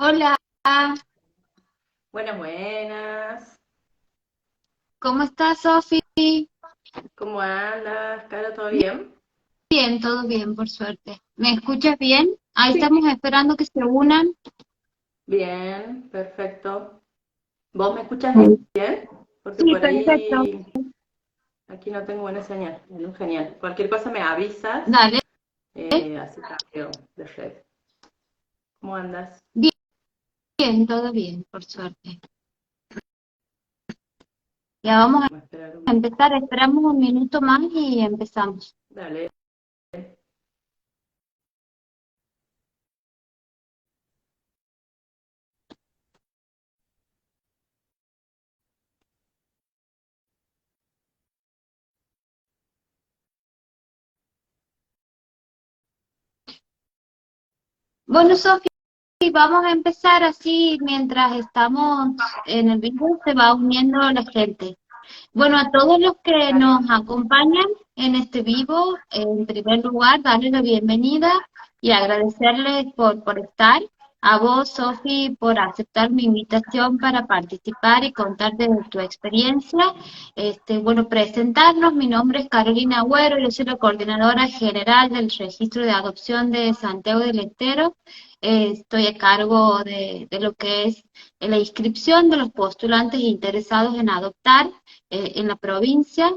Hola, Buenas, buenas. ¿cómo estás, Sofi? ¿Cómo andas, Caro? ¿Todo bien? Bien, todo bien, por suerte. ¿Me escuchas bien? Ahí Sí. estamos esperando que se unan. Bien, perfecto. ¿Vos me escuchas Sí, bien? Porque sí, por perfecto. ahí, aquí no tengo buena señal. Bueno, genial. Cualquier cosa me avisas, Dale. así cambio de red. ¿Cómo andas? Bien, bien, todo bien, por suerte. Ya vamos Voy a esperar a un... empezar, esperamos un minuto más y empezamos. Dale. Bueno, Sofi, vamos a empezar así mientras estamos en el video, se va uniendo la gente. Bueno, a todos los que Dale. nos acompañan en este vivo, en primer lugar, darles la bienvenida y agradecerles por estar. A vos, Sofi, por aceptar mi invitación para participar y contarte de tu experiencia. Bueno, presentarnos, mi nombre es Carolina Agüero, yo soy la coordinadora general del registro de adopción de Santiago del Estero. Estoy a cargo de lo que es la inscripción de los postulantes interesados en adoptar en la provincia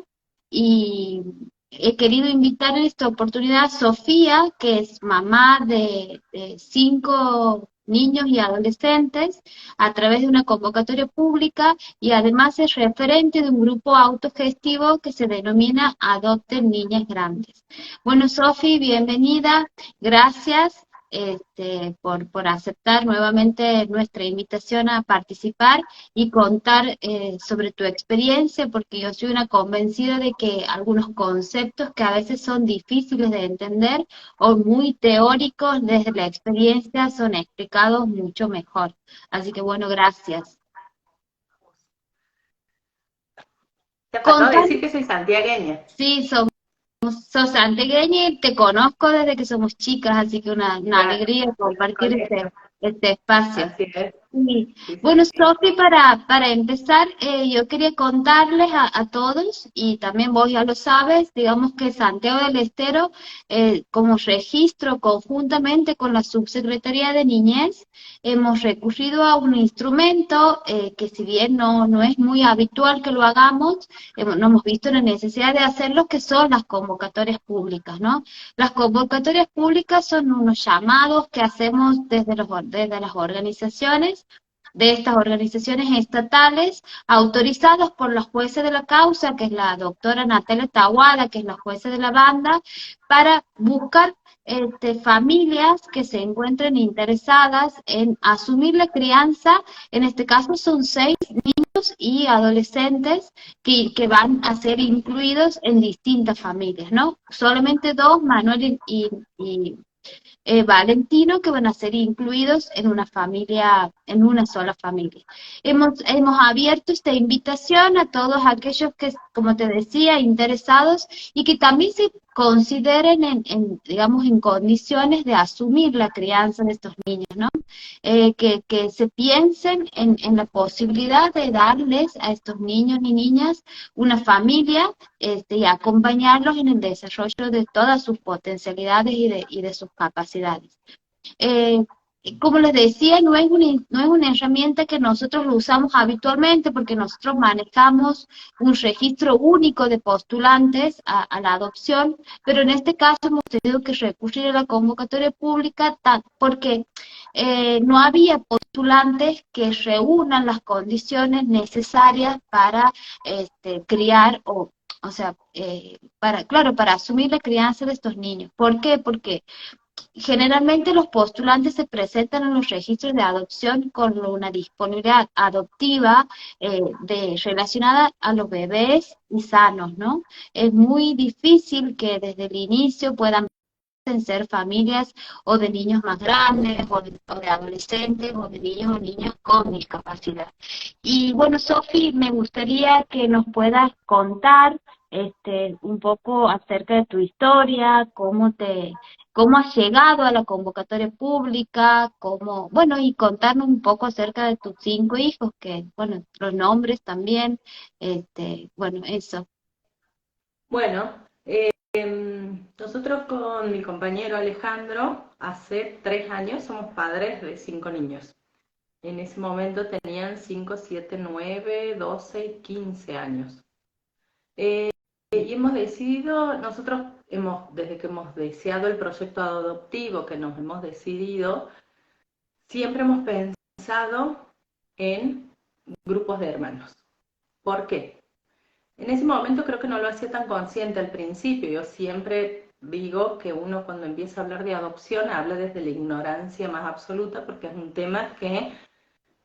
y he querido invitar en esta oportunidad a Sofía, que es mamá de 5 niños y adolescentes, a través de una convocatoria pública y además es referente de un grupo autogestivo que se denomina Adopten Niñas Grandes. Bueno, Sofi, bienvenida, gracias por aceptar nuevamente nuestra invitación a participar y contar sobre tu experiencia, porque yo soy una convencida de que algunos conceptos que a veces son difíciles de entender o muy teóricos desde la experiencia son explicados mucho mejor. Así que bueno, gracias. Te faltó Contar, decir que soy santiagueña. sí, sos santiagueña y te conozco desde que somos chicas, así que una Claro, alegría del compartir colegio. este espacio. Así es. Sí. Sí, sí, Bueno, sí. Sofi, para empezar, yo quería contarles a todos, y también vos ya lo sabes, digamos que Santiago del Estero, como registro conjuntamente con la Subsecretaría de Niñez, hemos recurrido a un instrumento que si bien no es muy habitual que lo hagamos, no hemos visto la necesidad de hacerlo, que son las convocatorias públicas, ¿no? Las convocatorias públicas son unos llamados que hacemos desde las organizaciones, de estas organizaciones estatales, autorizados por la jueza de la causa, que es la doctora Natalia Tahuada, que es la jueza de la banda, para buscar familias que se encuentren interesadas en asumir la crianza. En este caso son 6 niños y adolescentes que van a ser incluidos en distintas familias, ¿no? Solamente dos, Manuel y Valentino, que van a ser incluidos en una familia, en una sola familia. Hemos abierto esta invitación a todos aquellos que, como te decía, interesados y que también se consideren digamos, en condiciones de asumir la crianza de estos niños, ¿no? Que se piensen en la posibilidad de darles a estos niños y niñas una familia y acompañarlos en el desarrollo de todas sus potencialidades y de sus capacidades. Eh, Como les decía, no es una herramienta que nosotros lo usamos habitualmente porque nosotros manejamos un registro único de postulantes a la adopción, pero en este caso hemos tenido que recurrir a la convocatoria pública porque no había postulantes que reúnan las condiciones necesarias para criar o sea, claro, para asumir la crianza de estos niños. ¿Por qué? Porque generalmente los postulantes se presentan en los registros de adopción con una disponibilidad adoptiva relacionada a los bebés y sanos, ¿no? Es muy difícil que desde el inicio puedan ser familias o de niños más grandes o de adolescentes o de niños o niñas con discapacidad. Y bueno, Sofi, me gustaría que nos puedas contar. un poco acerca de tu historia, cómo has llegado a la convocatoria pública, bueno, y contarnos un poco acerca de tus 5 hijos, que, bueno, los nombres también, bueno, eso. Bueno, nosotros con mi compañero Alejandro, hace 3 años somos padres de 5 niños. En ese momento tenían 5, 7, 9, 12 y 15 años. Y hemos decidido, desde que hemos deseado el proyecto adoptivo, que nos hemos decidido, siempre hemos pensado en grupos de hermanos. ¿Por qué? En ese momento creo que no lo hacía tan consciente al principio. Yo siempre digo que uno cuando empieza a hablar de adopción habla desde la ignorancia más absoluta porque es un tema que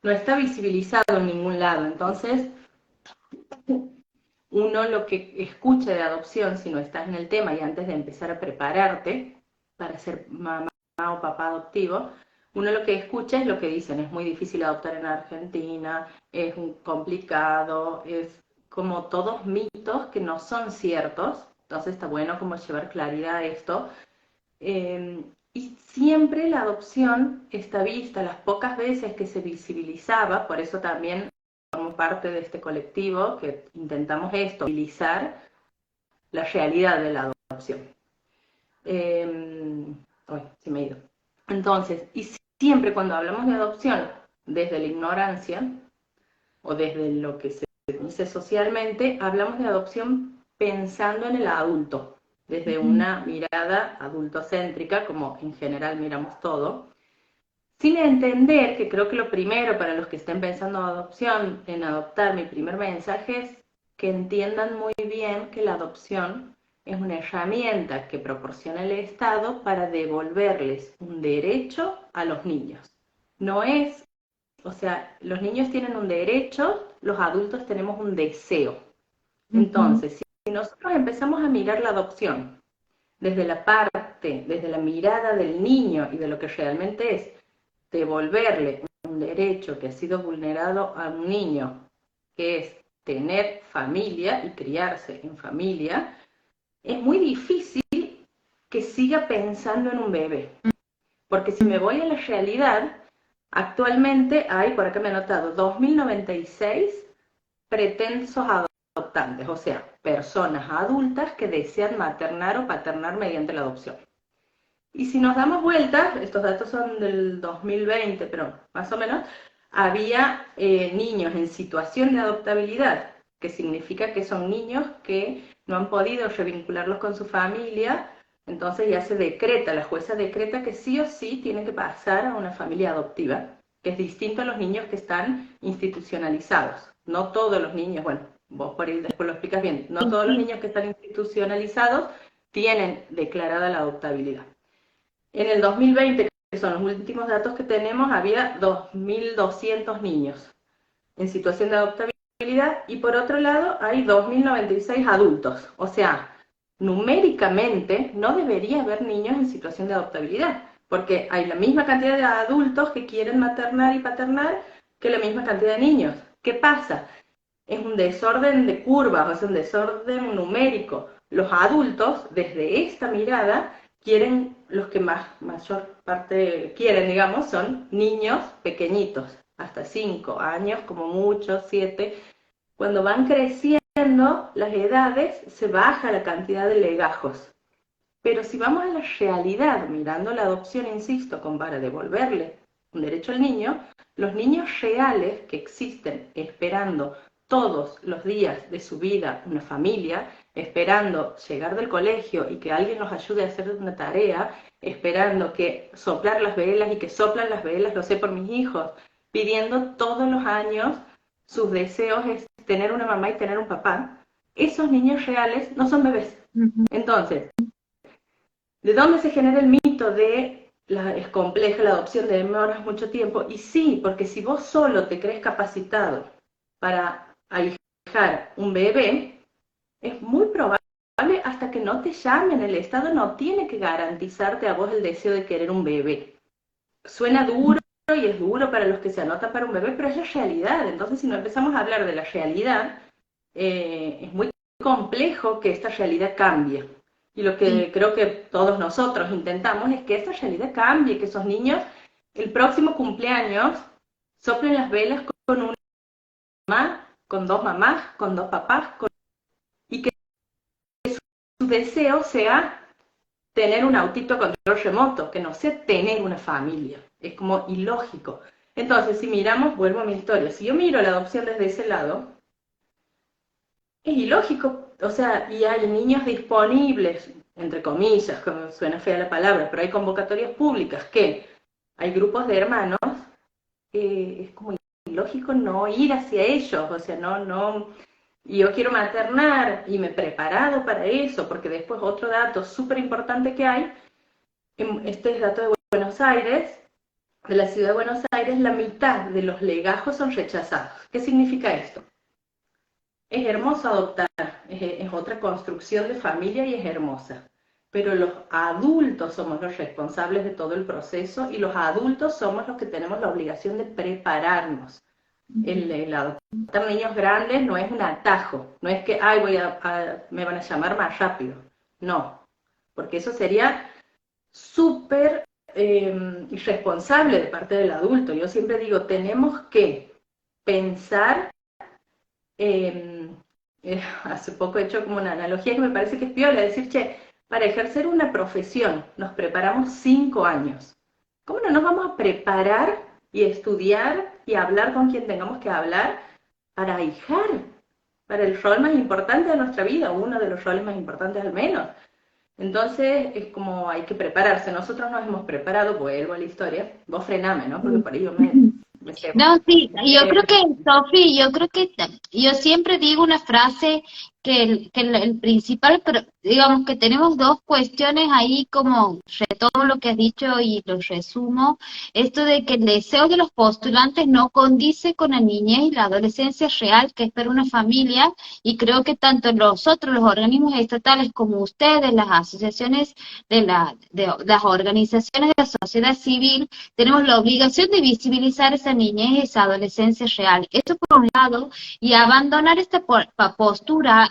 no está visibilizado en ningún lado. Entonces, uno lo que escucha de adopción, si no estás en el tema y antes de empezar a prepararte para ser mamá o papá adoptivo, uno lo que escucha es lo que dicen, es muy difícil adoptar en Argentina, es complicado, es como todos mitos que no son ciertos, entonces está bueno como llevar claridad a esto. Y siempre la adopción está vista, las pocas veces que se visibilizaba, por eso también formo parte de este colectivo que intentamos esto, visibilizar la realidad de la adopción. Uy, se me ha ido. Entonces, y siempre cuando hablamos de adopción desde la ignorancia o desde lo que se dice socialmente, hablamos de adopción pensando en el adulto, desde una mirada adultocéntrica, como en general miramos todo, sin entender que creo que lo primero para los que estén pensando en adopción, en adoptar, mi primer mensaje es que entiendan muy bien que la adopción es una herramienta que proporciona el Estado para devolverles un derecho a los niños. No es, o sea, los niños tienen un derecho, los adultos tenemos un deseo. Entonces, si nosotros empezamos a mirar la adopción desde desde la mirada del niño y de lo que realmente es, devolverle un derecho que ha sido vulnerado a un niño, que es tener familia y criarse en familia, es muy difícil que siga pensando en un bebé. Porque si me voy a la realidad, actualmente hay, por acá me he anotado, 2.096 pretensos adoptantes, o sea, personas adultas que desean maternar o paternar mediante la adopción. Y si nos damos vuelta, estos datos son del 2020, pero más o menos, había niños en situación de adoptabilidad, que significa que son niños que no han podido revincularlos con su familia, entonces ya se decreta, la jueza decreta que sí o sí tienen que pasar a una familia adoptiva, que es distinto a los niños que están institucionalizados. No todos los niños, bueno, vos por ahí después lo explicas bien, no todos los niños que están institucionalizados tienen declarada la adoptabilidad. En el 2020, que son los últimos datos que tenemos, había 2.200 niños en situación de adoptabilidad y por otro lado hay 2.096 adultos. O sea, numéricamente no debería haber niños en situación de adoptabilidad, porque hay la misma cantidad de adultos que quieren maternar y paternar que la misma cantidad de niños. ¿Qué pasa? Es un desorden de curvas, es un desorden numérico. Los adultos, desde esta mirada, quieren, los que mayor parte quieren, digamos, son niños pequeñitos, hasta 5 años, como mucho, 7. Cuando van creciendo las edades, se baja la cantidad de legajos. Pero si vamos a la realidad, mirando la adopción, insisto, para devolverle un derecho al niño, los niños reales que existen esperando todos los días de su vida una familia, esperando llegar del colegio y que alguien los ayude a hacer una tarea, esperando que soplar las velas y que soplan las velas, lo sé por mis hijos, pidiendo todos los años sus deseos es tener una mamá y tener un papá, esos niños reales no son bebés. Entonces, ¿de dónde se genera el mito de es compleja la adopción, demoras mucho tiempo? Y sí, porque si vos solo te crees capacitado para ahijar un bebé, es muy probable hasta que no te llamen, el Estado no tiene que garantizarte a vos el deseo de querer un bebé. Suena duro y es duro para los que se anotan para un bebé, pero es la realidad. Entonces, si no empezamos a hablar de la realidad, es muy complejo que esta realidad cambie. Y lo que Sí. creo que todos nosotros intentamos es que esta realidad cambie, que esos niños, el próximo cumpleaños, soplen las velas con una mamá, con dos mamás, con dos papás, y que su deseo sea tener un autito a control remoto, que no sea tener una familia. Es como ilógico. Entonces, si miramos, vuelvo a mi historia, si yo miro la adopción desde ese lado, es ilógico, o sea, y hay niños disponibles, entre comillas, como suena fea la palabra, pero hay convocatorias públicas que hay grupos de hermanos, es como ilógico no ir hacia ellos, o sea, no, y yo quiero maternar y me he preparado para eso, porque después otro dato súper importante que hay, este es dato de Buenos Aires, de la ciudad de Buenos Aires, la mitad de los legajos son rechazados. ¿Qué significa esto? Es hermoso adoptar, es otra construcción de familia y es hermosa. Pero los adultos somos los responsables de todo el proceso y los adultos somos los que tenemos la obligación de prepararnos. El adoptar niños grandes no es un atajo, no es que, ay, me van a llamar más rápido. No, porque eso sería súper irresponsable de parte del adulto. Yo siempre digo, tenemos que pensar hace poco he hecho como una analogía que me parece que es piola, decir, che, para ejercer una profesión nos preparamos 5 años. ¿Cómo no nos vamos a preparar y estudiar y hablar con quien tengamos que hablar para ahijar, para el rol más importante de nuestra vida, uno de los roles más importantes al menos? Entonces es como hay que prepararse. Nosotros nos hemos preparado, vuelvo a la historia, vos frename, ¿no? Porque por ello me No, sí, yo creo eh, que, Sofi, yo creo que yo siempre digo una frase el principal, pero digamos que tenemos dos cuestiones ahí como todo lo que has dicho y lo resumo, esto de que el deseo de los postulantes no condice con la niñez y la adolescencia real que espera una familia, y creo que tanto nosotros, los organismos estatales, como ustedes, las asociaciones de las organizaciones de la sociedad civil, tenemos la obligación de visibilizar esa niñez y esa adolescencia real. Esto por un lado, y abandonar esta postura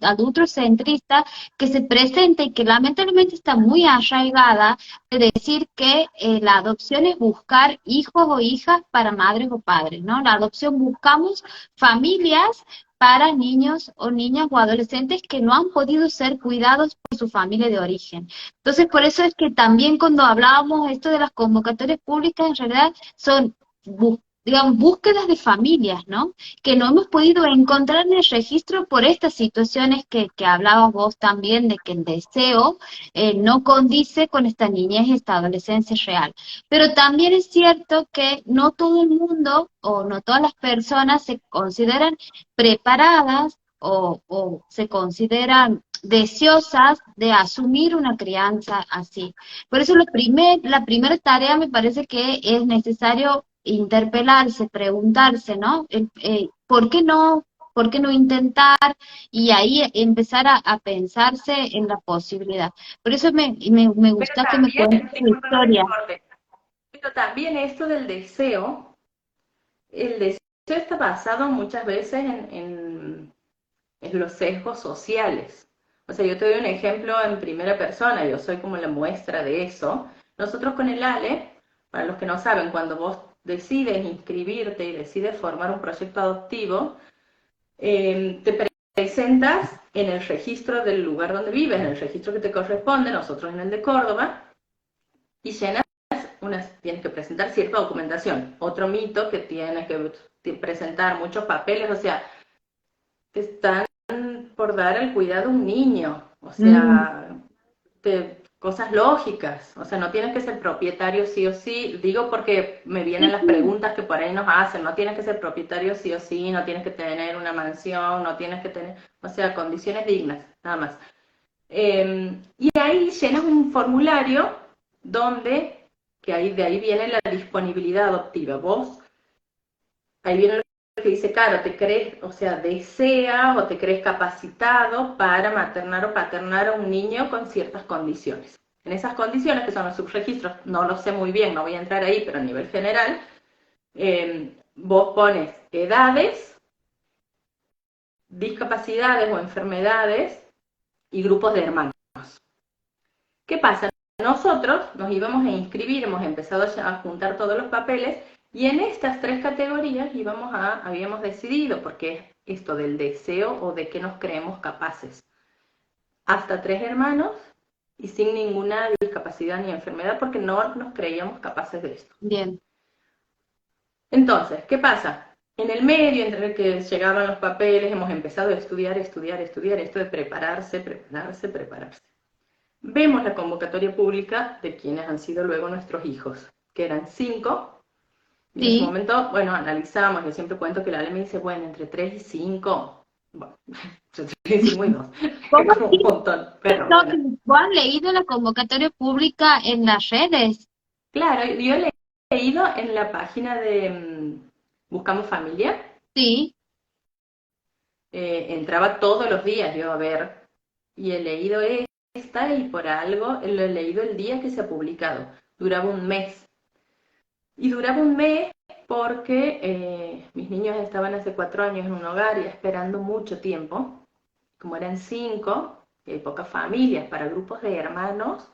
adultocentrista que se presenta y que lamentablemente está muy arraigada, de decir que la adopción es buscar hijos o hijas para madres o padres, ¿no? La adopción buscamos familias para niños o niñas o adolescentes que no han podido ser cuidados por su familia de origen. Entonces, por eso es que también cuando hablábamos esto de las convocatorias públicas, en realidad son, digamos, búsquedas de familias, ¿no? Que no hemos podido encontrar en el registro por estas situaciones que hablabas vos también, de que el deseo no condice con esta niñez y esta adolescencia real. Pero también es cierto que no todo el mundo o no todas las personas se consideran preparadas o se consideran deseosas de asumir una crianza así. Por eso la primera tarea me parece que es necesario interpelarse, preguntarse, ¿no? ¿Por qué no intentar? Y ahí empezar a pensarse en la posibilidad. Por eso me pero gusta que me también, cuentes tu discúlpame que te historia. corte, pero también esto del deseo, el deseo está basado muchas veces en los sesgos sociales. O sea, yo te doy un ejemplo en primera persona, yo soy como la muestra de eso. Nosotros con el ALE, para los que no saben, cuando vos decides inscribirte y decides formar un proyecto adoptivo, te presentas en el registro del lugar donde vives, en el registro que te corresponde, nosotros en el de Córdoba, y llenas tienes que presentar cierta documentación. Otro mito que tienes que presentar muchos papeles, o sea, te están por dar al cuidado a un niño, o Mm, sea, cosas lógicas, o sea, no tienes que ser propietario sí o sí, digo porque me vienen sí, las sí. preguntas que por ahí nos hacen, no tienes que ser propietario sí o sí, no tienes que tener una mansión, no tienes que tener, o sea, condiciones dignas, nada más. Y ahí llenas un formulario donde, de ahí viene la disponibilidad adoptiva, vos, ahí viene lo que dice, claro, te crees, o sea, deseas o te crees capacitado para maternar o paternar a un niño con ciertas condiciones. En esas condiciones, que son los subregistros, no lo sé muy bien, no voy a entrar ahí, pero a nivel general, vos pones edades, discapacidades o enfermedades y grupos de hermanos. ¿Qué pasa? Nosotros nos íbamos a inscribir, hemos empezado a juntar todos los papeles y en estas 3 categorías habíamos decidido, porque es esto del deseo o de que nos creemos capaces. Hasta 3 hermanos y sin ninguna discapacidad ni enfermedad porque no nos creíamos capaces de esto. Bien. Entonces, ¿qué pasa? En el medio, entre que llegaban los papeles, hemos empezado a estudiar, esto de prepararse. Vemos la convocatoria pública de quienes han sido luego nuestros hijos, que eran 5. Y en ese momento, bueno, analizamos, yo siempre cuento que la ley me dice, bueno, entre 3 y 5, bueno, entre 3 y 5 y 2, ¿Cómo es un montón, pero bueno. ¿Vos has leído la convocatoria pública en las redes? Claro, yo he leído en la página de Buscamos Familia, Sí. entraba todos los días yo a ver, y he leído esta y por algo lo he leído el día que se ha publicado, duraba un mes. Y duraba un mes porque mis niños estaban hace 4 años en un hogar y esperando mucho tiempo, como eran 5, y hay pocas familias para grupos de hermanos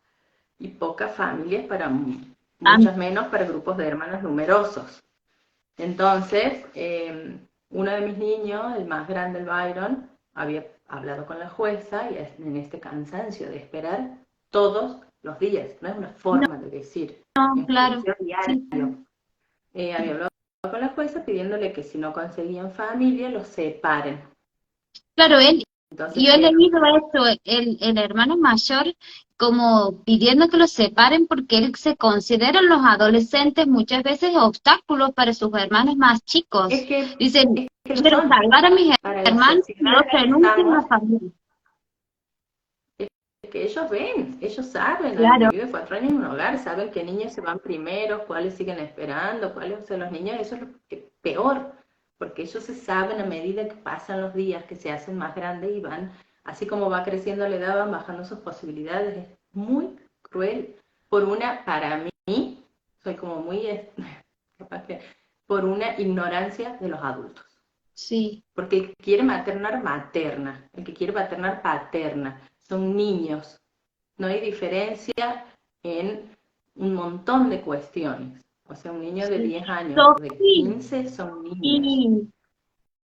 y pocas familias para muchas menos para grupos de hermanos numerosos. Entonces, uno de mis niños, el más grande, el Byron, había hablado con la jueza y en este cansancio de esperar todos los días, no es una forma de decir, No, en claro. diario. Sí. Había hablado con la jueza pidiéndole que si no conseguían familia, los separen. Claro, Entonces, yo he leído esto, el hermano mayor, como pidiendo que los separen porque él se consideran los adolescentes muchas veces obstáculos para sus hermanos más chicos. Dicen, lo quiero son. salvar a mis Para la hermanos y sociedad no en la que renuncien a estamos, la familia. que ellos ven, ellos saben, han Claro, vivido 4 años en un hogar, saben qué niños se van primero, cuáles siguen esperando, cuáles, o sea, los niños, eso es lo peor, porque ellos se saben a medida que pasan los días, que se hacen más grandes y van, así como va creciendo la edad, van bajando sus posibilidades, es muy cruel. Para mí, soy como muy, capaz que, por una ignorancia de los adultos. sí. Porque el que quiere maternar, materna. El que quiere paternar, paterna. Son niños. No hay diferencia en un montón de cuestiones. O sea, un niño de 10 años o de Sofi, 15 son niños. y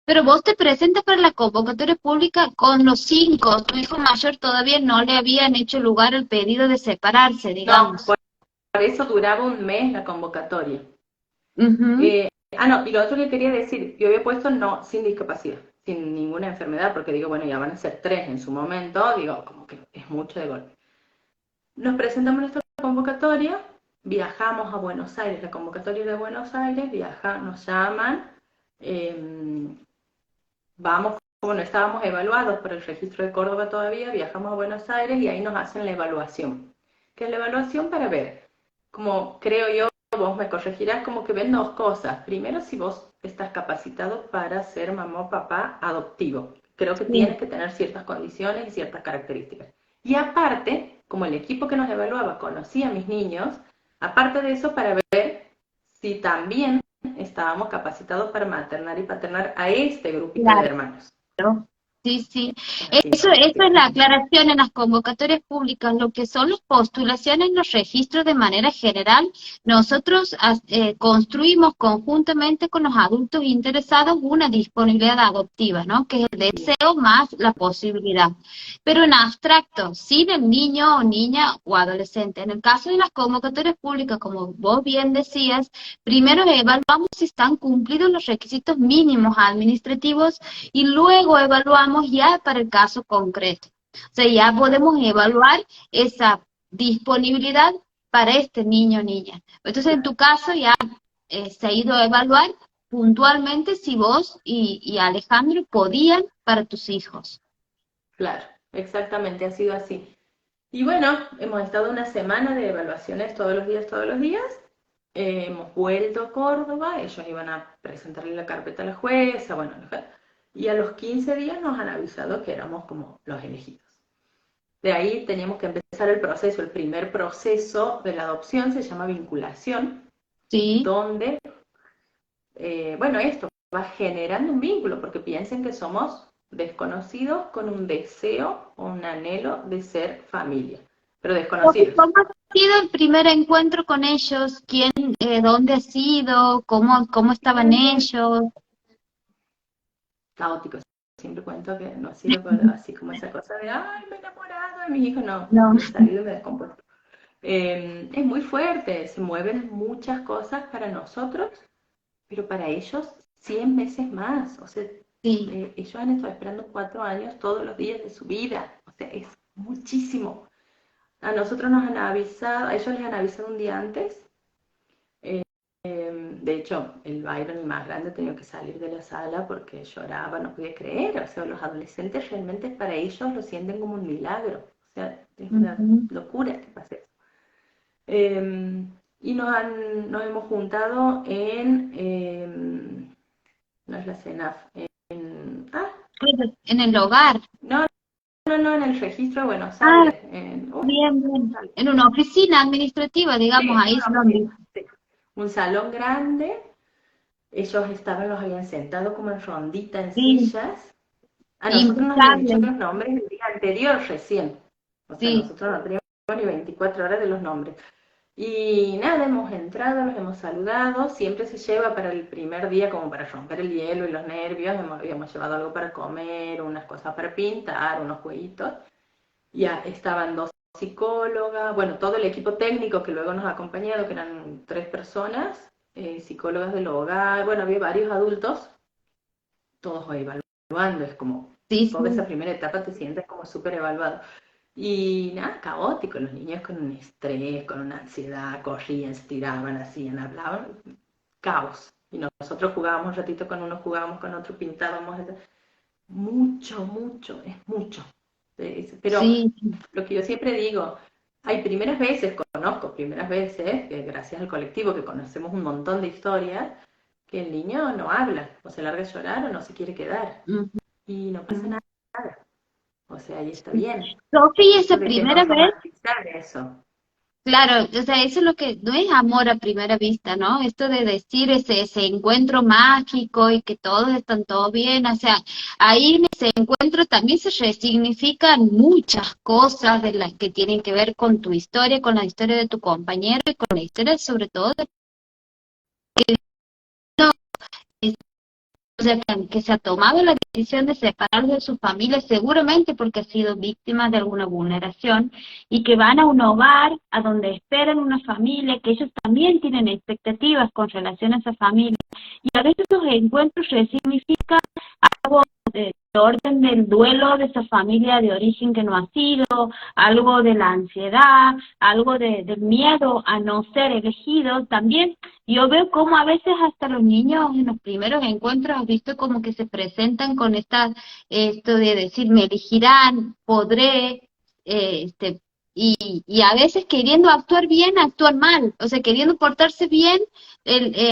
pero vos te presentas para la convocatoria pública con los 5. Tu hijo mayor todavía no le habían hecho lugar al pedido de separarse, No, digamos. por eso duraba un mes la convocatoria. Ujú. No, y lo otro que quería decir, yo había puesto no, sin discapacidad, sin ninguna enfermedad, porque digo, bueno, ya van a ser 3 en su momento, digo, como que es mucho de golpe. Nos presentamos nuestra convocatoria, viajamos a Buenos Aires, la convocatoria de Buenos Aires, nos llaman, vamos, como no estábamos evaluados por el registro de Córdoba todavía, viajamos a Buenos Aires y ahí nos hacen la evaluación. Que es la evaluación para ver, como creo yo, vos me corregirás, como que ven 2 cosas. Primero, si vos estás capacitado para ser mamá o papá adoptivo. Creo que tienes Sí. que tener ciertas condiciones y ciertas características. Y aparte, como el equipo que nos evaluaba conocía a mis niños, aparte de eso, para ver si también estábamos capacitados para maternar y paternar a este grupito de Claro. hermanos. Sí, sí. Así, Eso es la aclaración en las convocatorias públicas. Lo que son las postulaciones, los registros de manera general, nosotros construimos conjuntamente con los adultos interesados una disponibilidad adoptiva, ¿no? Que es el deseo más la posibilidad. Pero en abstracto, sin el niño o niña o adolescente. En el caso de las convocatorias públicas, como vos bien decías, primero evaluamos si están cumplidos los requisitos mínimos administrativos y luego evaluamos ya para el caso concreto. O sea, ya podemos evaluar esa disponibilidad para este niño o niña. Entonces, en tu caso ya se ha ido a evaluar puntualmente si vos y Alejandro podían para tus hijos. Claro, exactamente, ha sido así. Y bueno, hemos estado una semana de evaluaciones todos los días. Hemos vuelto a Córdoba, ellos iban a presentarle la carpeta a la jueza, bueno, y a los 15 días nos han avisado que éramos como los elegidos. De ahí teníamos que empezar el proceso. El primer proceso de la adopción se llama vinculación, Sí, donde, bueno, esto va generando un vínculo, porque piensen que somos desconocidos con un deseo o un anhelo de ser familia, pero desconocidos. ¿Cómo ha sido el primer encuentro con ellos? ¿Quién, dónde ha sido? ¿Cómo estaban Bien, bien. ellos? Caótico. Siempre cuento que no ha sido así como esa cosa de, ay, me he enamorado de mi hijo, no, No. me he salido y me descompuesto. Es muy fuerte, se mueven muchas cosas para nosotros, pero para ellos 100 veces más. O sea, Sí. ellos han estado esperando 4 años todos los días de su vida. O sea, es muchísimo. A nosotros nos han avisado, a ellos les han avisado un día antes. De hecho, el Byron, el más grande, tenía que salir de la sala porque lloraba, no podía creer. O sea, los adolescentes realmente para ellos lo sienten como un milagro. O sea, es una Ujú. locura que pase eso. Y nos hemos juntado no es la CENAF, En el hogar. no, no, en el registro de Buenos Ah, Aires. bien, bien. En una oficina administrativa, digamos, Sí, ahí es una donde. oficina, sí. Un salón grande, ellos los habían sentado como en rondita en Sí, sillas. A nosotros nos habían dicho impecable. los nombres el día anterior recién. O sea, Sí. nosotros no teníamos ni 24 horas de los nombres. Y nada, hemos entrado, los hemos saludado, siempre se lleva para el primer día como para romper el hielo y los nervios, habíamos llevado algo para comer, unas cosas para pintar, unos jueguitos, ya estaban 2 psicólogas, bueno, todo el equipo técnico que luego nos ha acompañado, que eran 3 personas, psicólogas del hogar, bueno, había varios adultos, todos evaluando, es como, Sí, toda esa sí. primera etapa te sientes como súper evaluado. Y nada, caótico, los niños con un estrés, con una ansiedad, corrían, se tiraban, hacían, hablaban, caos. Y nosotros jugábamos un ratito con uno, jugábamos con otro, pintábamos, mucho, mucho, es mucho. Pero Sí, lo que yo siempre digo, hay primeras veces, conozco primeras veces, que gracias al colectivo que conocemos un montón de historias, que el niño no habla, o se larga a llorar o no se quiere quedar. ujú. Y no pasa nada. O sea, ahí está bien. Sofi, esa Esto de que no primera vez. romantizar eso. Claro, o sea, eso es lo que no es amor a primera vista, ¿no? Esto de decir ese encuentro mágico y que todos están todo bien, o sea, ahí en ese encuentro también se resignifican muchas cosas de las que tienen que ver con tu historia, con la historia de tu compañero y con la historia sobre todo de o sea, que se ha tomado la decisión de separarse de su familia, seguramente porque ha sido víctima de alguna vulneración, y que van a un hogar a donde esperan una familia, que ellos también tienen expectativas con relación a esa familia, y a veces los encuentros resignifican algo de orden del duelo de esa familia de origen que no ha sido, algo de la ansiedad, algo del miedo a no ser elegido. También yo veo cómo a veces hasta los niños en los primeros encuentros, has visto como que se presentan con esto de decir, me elegirán, podré, este, y a veces queriendo actuar bien, actúan mal, o sea, queriendo portarse bien,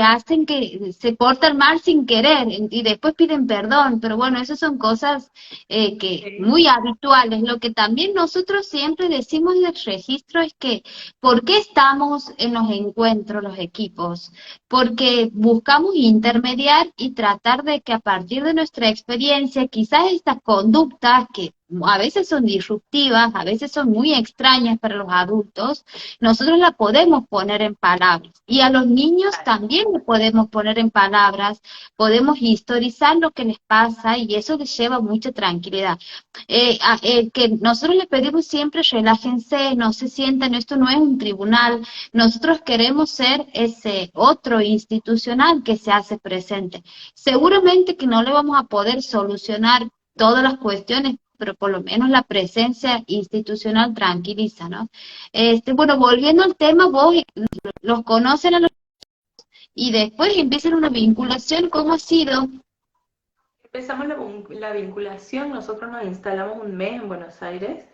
hacen que se portan mal sin querer y después piden perdón, pero bueno, esas son cosas que Sí. muy habituales. Lo que también nosotros siempre decimos del registro es que, ¿por qué estamos en los encuentros, los equipos? Porque buscamos intermediar y tratar de que a partir de nuestra experiencia, quizás estas conductas que a veces son disruptivas, a veces son muy extrañas para los adultos, nosotros la podemos poner en palabras. Y a los niños también le podemos poner en palabras, podemos historizar lo que les pasa y eso les lleva mucha tranquilidad. Que nosotros les pedimos siempre relájense, no se sientan, esto no es un tribunal, nosotros queremos ser ese otro institucional que se hace presente. Seguramente que no le vamos a poder solucionar todas las cuestiones, pero por lo menos la presencia institucional tranquiliza, ¿no? Bueno, volviendo al tema, vos los conocen a los y después empiezan una vinculación, ¿cómo ha sido? Empezamos la vinculación, nosotros nos instalamos un mes en Buenos Aires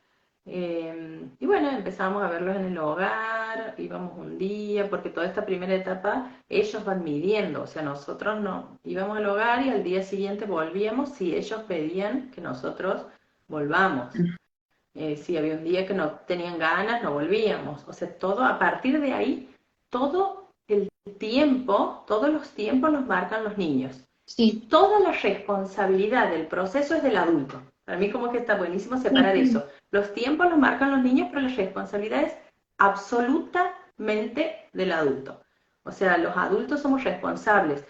y bueno, empezamos a verlos en el hogar, íbamos un día, porque toda esta primera etapa ellos van midiendo, o sea, nosotros no íbamos al hogar y al día siguiente volvíamos si ellos pedían que nosotros volvamos. Si había un día que no tenían ganas, no volvíamos. O sea, todo a partir de ahí, todo el tiempo, todos los tiempos los marcan los niños. Sí, Toda la responsabilidad del proceso es del adulto. Para mí como que está buenísimo sí, separar sí. eso. Los tiempos los marcan los niños, pero la responsabilidad es absolutamente del adulto. O sea, los adultos somos responsables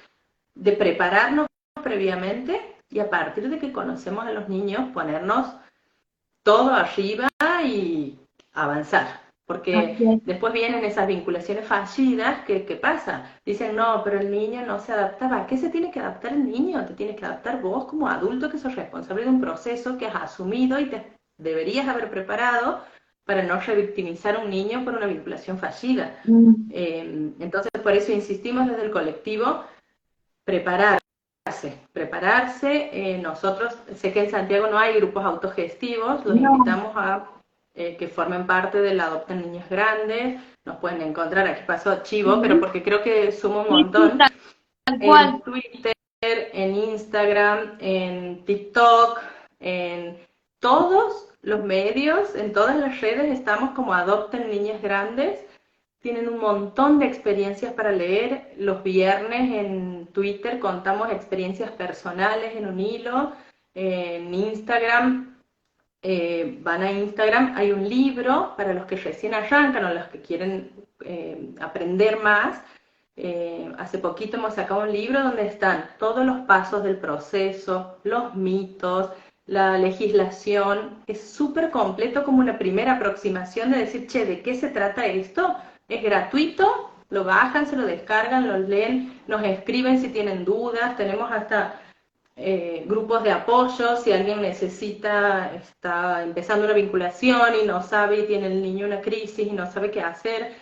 de prepararnos previamente y a partir de que conocemos a los niños, ponernos todo arriba y avanzar. Así Porque es. después vienen esas vinculaciones fallidas, ¿qué pasa? Dicen, no, pero el niño no se adaptaba. ¿A qué se tiene que adaptar el niño? Te tienes que adaptar vos como adulto que sos responsable de un proceso que has asumido y te deberías haber preparado para no revictimizar a un niño por una vinculación fallida. Mm. Entonces, por eso insistimos desde el colectivo, prepararse, prepararse. Nosotros, sé que en Santiago no hay grupos autogestivos, los No, invitamos a que formen parte del Adopten Niños Grandes, nos pueden encontrar, aquí pasó Chivo, pero sí, porque creo que suma un sí, sí, montón, tal cual. en Twitter, en Instagram, en TikTok, en todos los medios, en todas las redes estamos como Adopten Niñas Grandes. Tienen un montón de experiencias para leer. Los viernes en Twitter contamos experiencias personales en un hilo. En Instagram, van a Instagram, hay un libro para los que recién arrancan o los que quieren aprender más. Hace poquito hemos sacado un libro donde están todos los pasos del proceso, los mitos, la legislación. Es súper completo como una primera aproximación de decir, che, ¿de qué se trata esto? Es gratuito, lo bajan, se lo descargan, lo leen, nos escriben si tienen dudas, tenemos hasta grupos de apoyo, si alguien necesita, está empezando una vinculación y no sabe, y tiene el niño una crisis y no sabe qué hacer.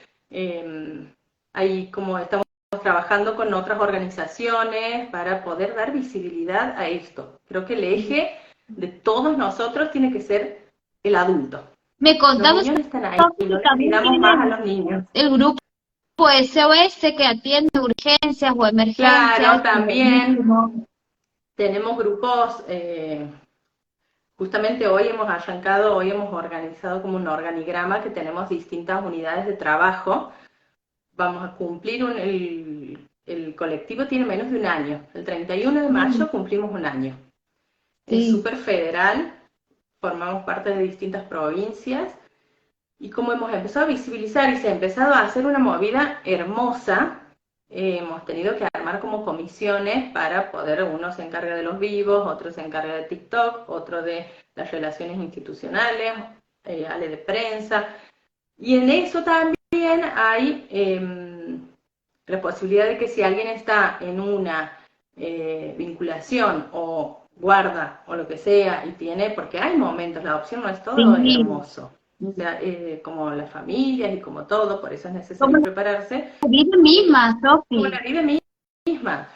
Ahí como estamos trabajando con otras organizaciones para poder dar visibilidad a esto. Creo que el eje de todos nosotros tiene que ser el adulto. Me Los contaba niños están ahí y que no les también pidamos más a tienen los niños. el grupo SOS que atiende urgencias o emergencias. Claro, también Buenísimo. tenemos grupos, justamente hoy hemos arrancado, hoy hemos organizado como un organigrama que tenemos distintas unidades de trabajo. Vamos a cumplir el colectivo tiene menos de un año. El 31 de Mm. mayo cumplimos un año. Es Sí, súper federal, formamos parte de distintas provincias y como hemos empezado a visibilizar y se ha empezado a hacer una movida hermosa, hemos tenido que armar como comisiones para poder, uno se encarga de los vivos, otro se encarga de TikTok, otro de las relaciones institucionales, Ale de prensa, y en eso también hay la posibilidad de que si alguien está en una vinculación o guarda o lo que sea y tiene, porque hay momentos, la adopción no es todo sí. hermoso, o sea, como las familias y como todo, por eso es Como necesario prepararse, la vida misma, como la Sofi. vida misma.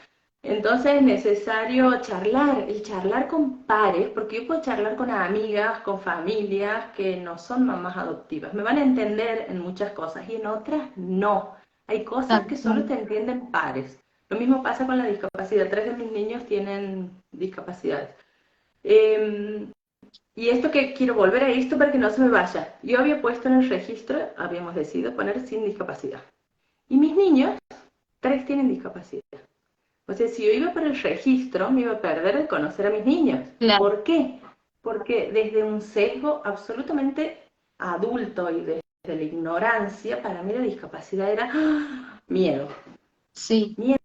Entonces es necesario charlar, el charlar con pares, porque yo puedo charlar con amigas, con familias que no son mamás adoptivas. Me van a entender en muchas cosas y en otras no. Hay cosas Tal que solo cual. te entienden pares. Lo mismo pasa con la discapacidad. 3 de mis niños tienen discapacidades. Y esto que quiero volver a esto para que no se me vaya. Yo había puesto en el registro, habíamos decidido poner sin discapacidad. Y mis niños, 3 tienen discapacidad. O sea, si yo iba por el registro, me iba a perder de conocer a mis niños. Claro, ¿Por qué? Porque desde un sesgo absolutamente adulto y desde la ignorancia, para mí la discapacidad era miedo, sí. miedo.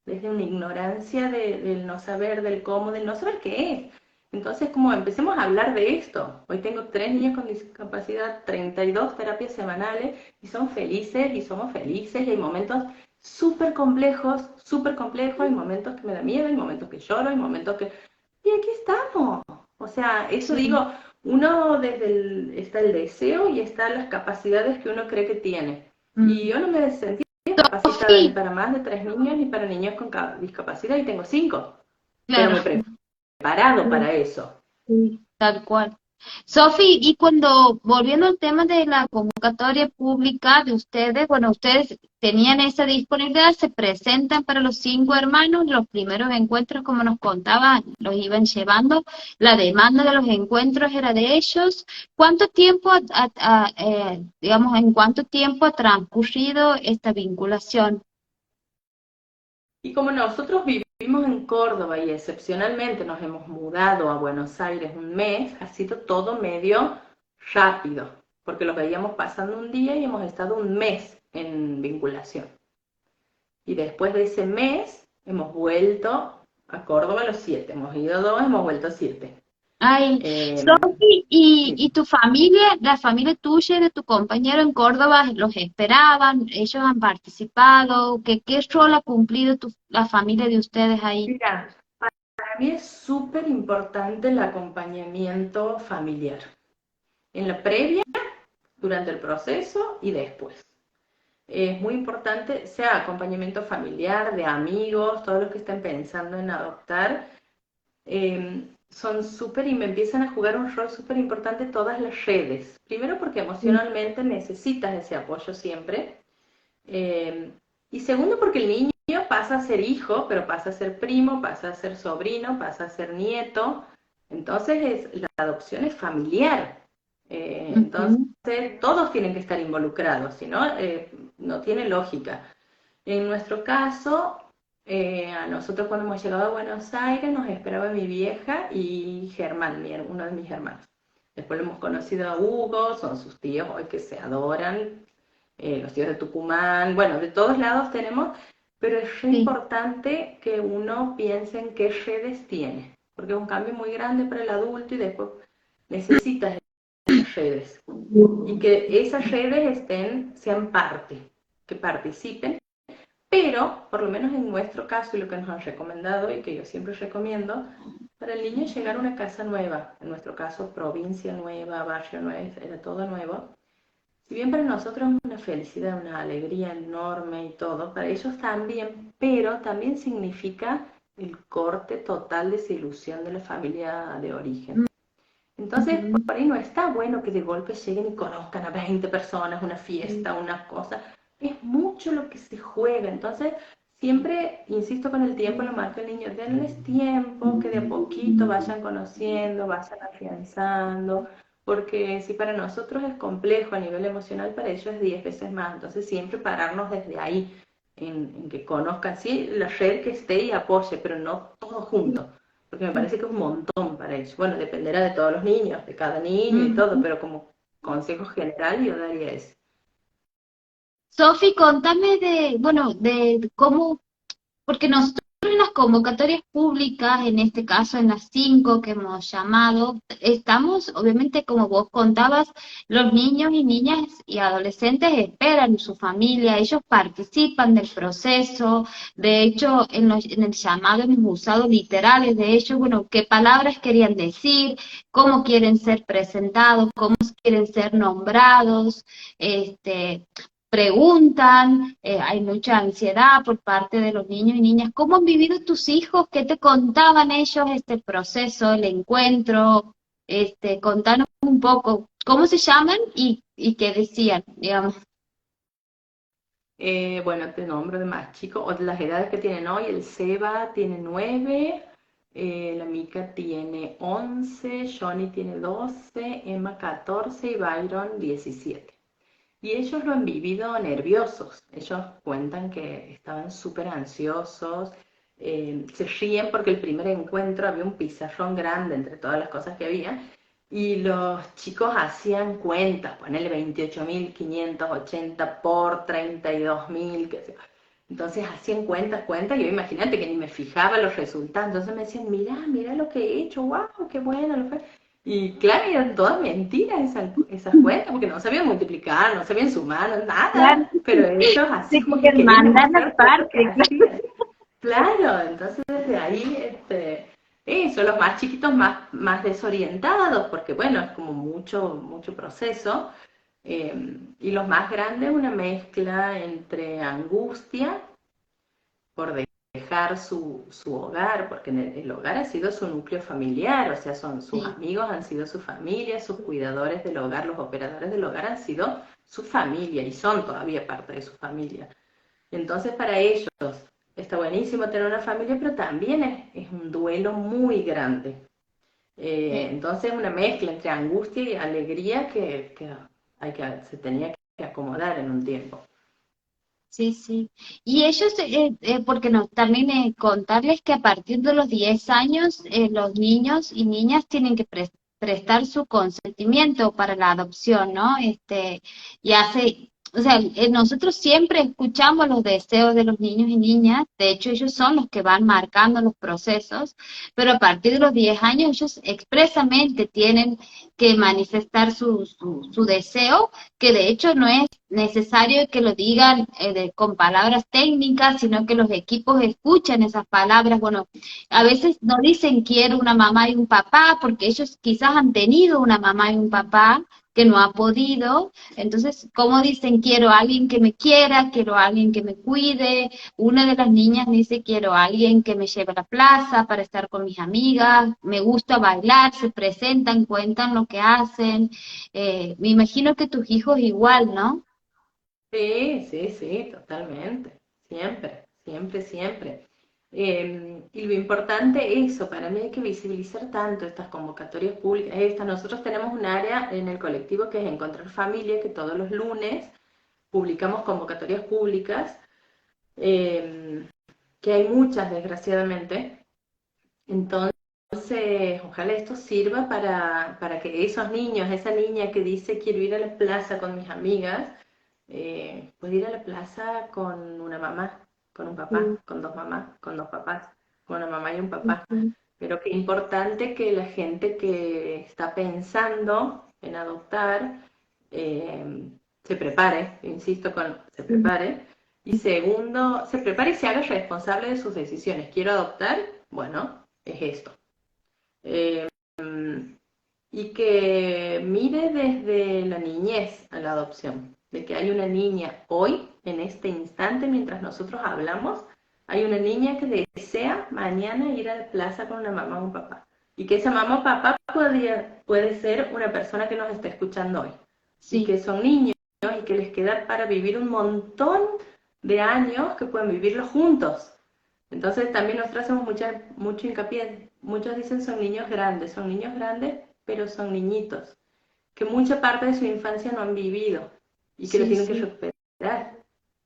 Desde una ignorancia del no saber, del cómo, del no saber qué es. Entonces, como empecemos a hablar de esto. Hoy tengo 3 niños con discapacidad, 32 terapias semanales y son felices y somos felices y hay momentos súper complejos, hay momentos que me da miedo, hay momentos que lloro, hay momentos que... Y aquí estamos. O sea, eso Sí. digo, uno desde está el deseo y están las capacidades que uno cree que tiene. Y Mm. yo no me sentí capacitada ni Sofi, para más de 3 niños ni para niños con discapacidad y tengo 5, pero claro. me he preparado para eso. Sí, tal cual. Sofi, y cuando, volviendo al tema de la convocatoria pública de ustedes, bueno, ustedes tenían esa disponibilidad, se presentan para los 5 hermanos, los primeros encuentros, como nos contaban, los iban llevando, la demanda de los encuentros era de ellos. ¿Cuánto tiempo, digamos, en cuánto tiempo ha transcurrido esta vinculación? Y como nosotros vivimos en Córdoba y excepcionalmente nos hemos mudado a Buenos Aires un mes, ha sido todo medio rápido, porque los veíamos pasando un día y hemos estado un mes en vinculación. Y después de ese mes hemos vuelto a Córdoba los 7, hemos ido 2, hemos vuelto 7. Ay, Eh, Sofi, y tu familia, la familia tuya y de tu compañero en Córdoba, los esperaban? ¿Ellos han participado? ¿Qué rol ha cumplido la familia de ustedes ahí? Mira, para mí es súper importante el acompañamiento familiar, en la previa, durante el proceso y después. Es muy importante, sea acompañamiento familiar, de amigos, todos los que estén pensando en adoptar, son súper y me empiezan a jugar un rol súper importante todas las redes. Primero porque emocionalmente necesitas ese apoyo siempre. Y segundo porque el niño pasa a ser hijo, pero pasa a ser primo, pasa a ser sobrino, pasa a ser nieto. Entonces la adopción es familiar. Ujú. Entonces todos tienen que estar involucrados, si no, no tiene lógica. En nuestro caso, a nosotros cuando hemos llegado a Buenos Aires nos esperaba mi vieja y Germán, uno de mis hermanos. Después lo hemos conocido a Hugo, son sus tíos hoy que se adoran, los tíos de Tucumán, bueno, de todos lados tenemos, pero es re Sí. importante que uno piense en qué redes tiene, porque es un cambio muy grande para el adulto y después necesitas esas redes. Y que esas redes sean parte, que participen, pero por lo menos en nuestro caso y lo que nos han recomendado y que yo siempre recomiendo, para el niño llegar a una casa nueva, en nuestro caso provincia nueva, barrio nuevo, era todo nuevo, si bien para nosotros es una felicidad, una alegría enorme y todo, para ellos también, pero también significa el corte total de esa ilusión de la familia de origen. Entonces, Ujú. por ahí no está bueno que de golpe lleguen y conozcan a 20 personas, una fiesta, una cosa. Es mucho lo que se juega. Entonces, siempre, insisto con el tiempo, lo marca el niño, denles tiempo, que de a poquito vayan conociendo, vayan afianzando, porque si para nosotros es complejo a nivel emocional, para ellos es 10 veces más. Entonces, siempre pararnos desde ahí, en que conozcan, sí, la red que esté y apoye, pero no todo junto, porque me parece que es un montón para ellos. Bueno, dependerá de todos los niños, de cada niño y todo, Ujú. pero como consejo general yo daría eso. Sofi, contame bueno, de cómo. Porque nosotros en las convocatorias públicas, en este caso en las 5 que hemos llamado, estamos, obviamente, como vos contabas, los niños y niñas y adolescentes esperan su familia, ellos participan del proceso. De hecho, en el llamado hemos usado literales de ellos, bueno, qué palabras querían decir, cómo quieren ser presentados, cómo quieren ser nombrados, este, preguntan, hay mucha ansiedad por parte de los niños y niñas. ¿Cómo han vivido tus hijos? ¿Qué te contaban ellos este proceso, el encuentro? Contanos un poco cómo se llaman y qué decían, digamos. Bueno, te nombro de más chicos, o de las edades que tienen hoy, el Seba tiene 9, la Mica tiene 11, Johnny tiene 12, Emma 14 y Byron 17. Y ellos lo han vivido nerviosos. Ellos cuentan que estaban súper ansiosos, se ríen porque el primer encuentro había un pizarrón grande entre todas las cosas que había y los chicos hacían cuentas, ponele 28.580 por 32.000, qué sé yo. Entonces hacían cuentas, y yo imagínate que ni me fijaba los resultados. Entonces me decían, mira lo que he hecho, wow, qué bueno lo fue. Y claro, eran todas mentiras esas cuentas, porque no sabían multiplicar, no sabían sumar, no, Claro, nada. Pero ellos sí, así como que querían mandan demostrar todo lo que aparte, claro. hacían. Claro, entonces desde ahí, son los más chiquitos más desorientados, porque bueno, es como mucho proceso. Y los más grandes, una mezcla entre angustia por dejar su hogar, porque el hogar ha sido su núcleo familiar, o sea, son sus Sí. amigos, han sido su familia, sus cuidadores del hogar, los operadores del hogar han sido su familia y son todavía parte de su familia. Entonces para ellos está buenísimo tener una familia, pero también es un duelo muy grande. Sí. Entonces una mezcla entre angustia y alegría que se tenía que acomodar en un tiempo. Sí, sí. Y ellos, porque no, también contarles que a partir de los 10 años, los niños y niñas tienen que prestar su consentimiento para la adopción, ¿no? Y hace, o sea, nosotros siempre escuchamos los deseos de los niños y niñas, de hecho ellos son los que van marcando los procesos, pero a partir de los 10 años ellos expresamente tienen que manifestar su deseo, que de hecho no es necesario que lo digan con palabras técnicas, sino que los equipos escuchan esas palabras. Bueno, a veces no dicen quiero una mamá y un papá, porque ellos quizás han tenido una mamá y un papá que no ha podido. Entonces, ¿cómo dicen quiero a alguien que me quiera, quiero a alguien que me cuide? Una de las niñas dice quiero a alguien que me lleve a la plaza para estar con mis amigas, me gusta bailar, se presentan, cuentan lo que hacen. Me imagino que tus hijos igual, ¿no? Sí, sí, sí, totalmente. Siempre, siempre, siempre. Y lo importante es eso, para mí hay que visibilizar tanto estas convocatorias públicas. Nosotros tenemos un área en el colectivo que es Encontrar Familia, que todos los lunes publicamos convocatorias públicas, eh, que hay muchas, desgraciadamente. Entonces, ojalá esto sirva para que esos niños, esa niña que dice quiero ir a la plaza con mis amigas, puede ir a la plaza con una mamá, con un papá, Sí, con dos mamás, con dos papás, con una mamá y un papá. sí, Pero qué importante que la gente que está pensando en adoptar se prepare, insisto con se sí, prepare, y segundo, se prepare y se haga responsable de sus decisiones. ¿Quiero adoptar? Bueno, es esto. Eh, y que mire desde la niñez a la adopción, de que hay una niña hoy, en este instante, mientras nosotros hablamos, hay una niña que desea mañana ir a la plaza con una mamá o un papá. Y que esa mamá o papá puede ser una persona que nos está escuchando hoy. Y sí, que son niños y que les queda para vivir un montón de años que pueden vivirlos juntos. Entonces también nosotros hacemos mucho hincapié, muchos dicen son niños grandes, pero son niñitos, que mucha parte de su infancia no han vivido y que lo sí, tienen que sí. recuperar.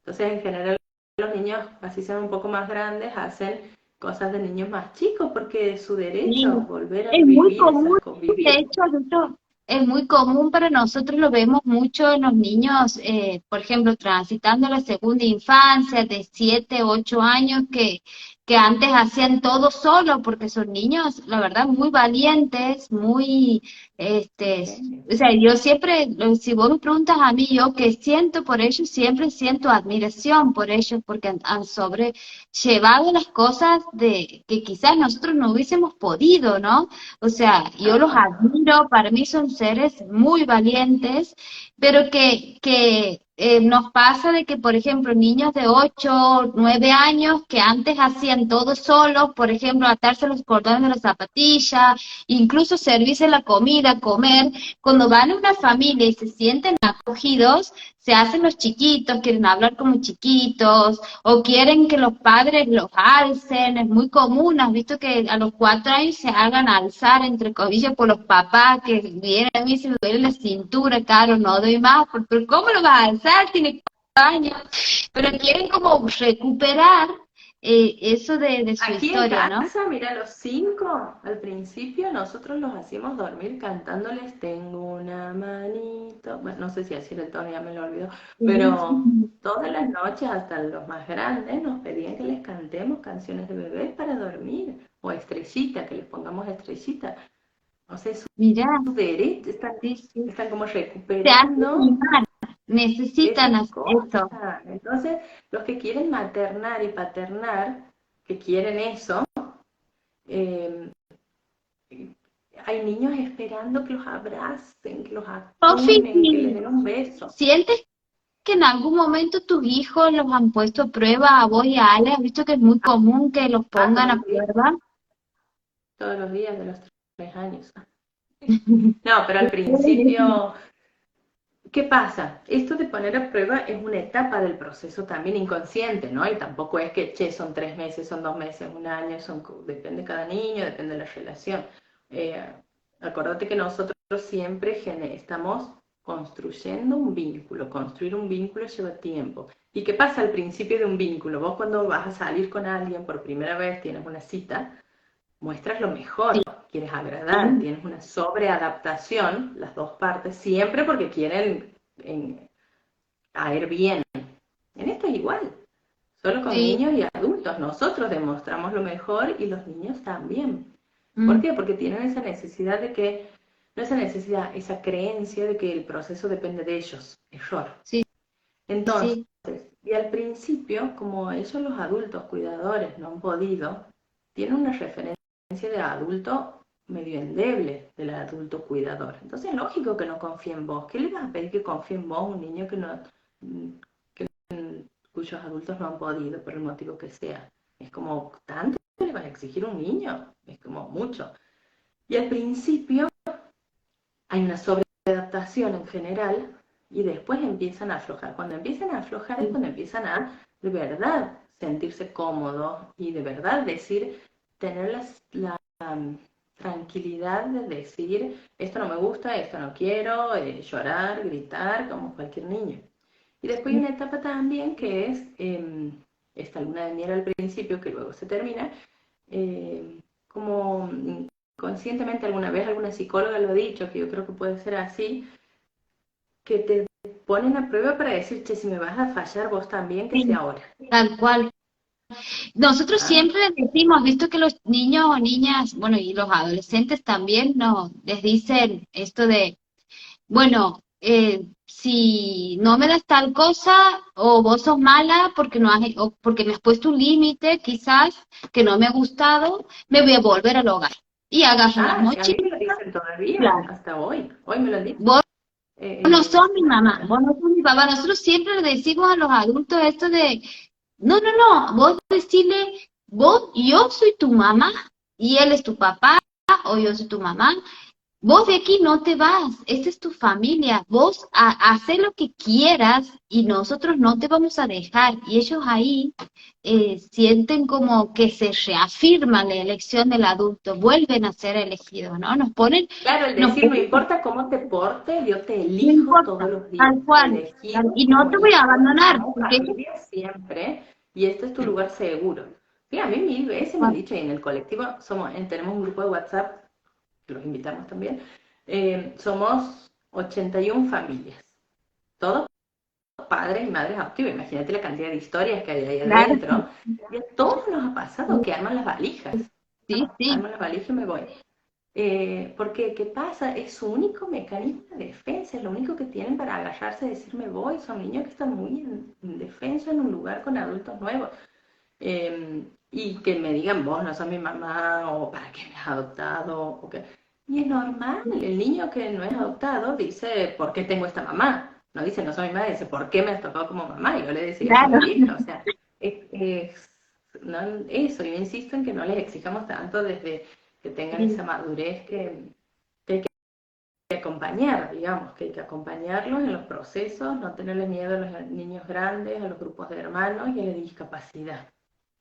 Entonces en general los niños, así sean un poco más grandes, hacen cosas de niños más chicos porque es su Sí, derecho volver a es muy vivir común, esas cosas, de vivir. hecho, Lucho, es muy común para nosotros, lo vemos mucho en los niños, por ejemplo, transitando la segunda infancia de 7, 8 años, que antes hacían todo solo, porque son niños, la verdad, muy valientes, muy, Sí, o sea, yo siempre, si vos me preguntas a mí, yo que siento por ellos, siempre siento admiración por ellos, porque han sobrellevado las cosas de que quizás nosotros no hubiésemos podido, ¿no? O sea, yo los no, admiro, para mí son seres muy valientes, pero que nos pasa de que, por ejemplo, niños de 8, 9 años que antes hacían todo solos, por ejemplo, atarse los cordones de la zapatilla, incluso servirse la comida, comer, cuando van a una familia y se sienten acogidos, se hacen los chiquitos, quieren hablar como chiquitos, o quieren que los padres los alcen, es muy común, has visto que a los 4 años se hagan alzar, entre comillas, por los papás, que vienen a mí se me duele la cintura, claro, no doy más, pero ¿cómo lo vas a alzar? Tiene 4 años, pero quieren como recuperar eso de su aquí en historia, ¿no? casa, mira, los cinco, al principio nosotros los hacíamos dormir cantándoles Tengo una manito. Bueno, no sé si así era el tono, ya me lo olvidó, pero todas las noches, hasta los más grandes, nos pedían que les cantemos canciones de bebés para dormir, o estrellita, que les pongamos estrellita. O sea, es Mirá, su derecho, están, sí, sí. están como Se hacen recuperando mimar, necesitan esas hacer eso. cosas. Entonces, los que quieren maternar y paternar, que quieren eso, eh, hay niños esperando que los abracen, que los Sofi, acunen, que les den un beso. ¿sientes que en algún momento tus hijos los han puesto a prueba a vos y a Ale? ¿Has visto que es muy común que los Ah, pongan a prueba? todos los días de los 3 años. No, pero al principio, ¿qué pasa? Esto de poner a prueba es una etapa del proceso también inconsciente, ¿no? Y tampoco es que, che, son 3 meses, son 2 meses, un año, depende de cada niño, depende de la relación. Eh, Acordate que nosotros siempre estamos construyendo un vínculo. Construir un vínculo lleva tiempo. ¿Y qué pasa al principio de un vínculo? Vos cuando vas a salir con alguien por primera vez, tienes una cita, muestras lo mejor, quieres agradar, tienes una sobreadaptación, las dos partes, siempre porque quieren caer bien. En esto es igual, solo con Sí. niños y adultos. Nosotros demostramos lo mejor y los niños también. ¿Por Mm. qué? Porque tienen esa necesidad de que, no esa necesidad, esa creencia de que el proceso depende de ellos. Error. Sí, Entonces, sí. y al principio, como ellos los adultos cuidadores no han podido, tienen una referencia de adulto medio endeble, del adulto cuidador. Entonces es lógico que no confíe en vos. ¿Qué le vas a pedir que confíe en vos un niño que no, que, cuyos adultos no han podido, por el motivo que sea? Es como, ¿tanto le vas a exigir a un niño? Es como mucho. Y al principio hay una sobreadaptación en general y después empiezan a aflojar. Cuando empiezan a aflojar es cuando empiezan a, de verdad, sentirse cómodos y de verdad decir, tener tranquilidad de decir, esto no me gusta, esto no quiero, llorar, gritar, como cualquier niño. Y después hay una etapa también que es esta luna de miel al principio, que luego se termina, como conscientemente alguna vez alguna psicóloga lo ha dicho, que yo creo que puede ser así, que te ponen a prueba para decir, che, si me vas a fallar vos también, que sea Sí, ahora. tal cual. Nosotros ¿Ah? siempre decimos, visto que los niños o niñas, bueno, y los adolescentes también nos les dicen esto de, bueno, si no me das tal cosa, o vos sos mala porque no has, o porque me has puesto un límite, quizás, que no me ha gustado, me voy a volver al hogar. Y agarran las Ah, sí, a mí mochilas, me lo dicen todavía, claro. hasta hoy. Hoy me lo han dicho. Vos no sos mi mamá, Nada. vos no sos mi papá. Nosotros siempre le decimos a los adultos esto de, no, no, no, vos decirle, vos, yo soy tu mamá y él es tu papá o yo soy tu mamá. Vos de aquí no te vas, esta es tu familia, vos hacé lo que quieras y nosotros no te vamos a dejar. Y ellos ahí sienten como que se reafirma la elección del adulto, vuelven a ser elegidos, ¿no? Claro, el Nos decir, no ponen, importa cómo te portes, yo te no elijo todos importa, los días. tal cual, Elegido y no como te voy a hijo, abandonar, como porque ellos, familia siempre, y este es tu lugar seguro. Sí, a mí 1000 veces me han dicho, y en el colectivo tenemos un grupo de WhatsApp, que los invitamos también, somos 81 familias, todos padres y madres adoptivos. Imagínate la cantidad de historias que hay ahí claro, adentro. Y a todos nos ha pasado que arman las valijas. sí, sí, Arman las valijas y me voy. Porque, ¿qué pasa? Es su único mecanismo de defensa, es lo único que tienen para agarrarse y decir me voy. Son niños que están muy indefensos en un lugar con adultos nuevos. Y que me digan, vos no sos mi mamá, o para qué me has adoptado, o qué. Y es normal, el niño que no es adoptado dice, ¿por qué tengo esta mamá? No dice, no soy mi madre, dice, ¿por qué me has tocado como mamá? Y yo le decía, sos claro. mi vieja, o sea, no, eso, yo insisto en que no les exijamos tanto desde que tengan esa madurez que hay que acompañar, digamos, que hay que acompañarlos en los procesos, no tenerle miedo a los niños grandes, a los grupos de hermanos y a la discapacidad,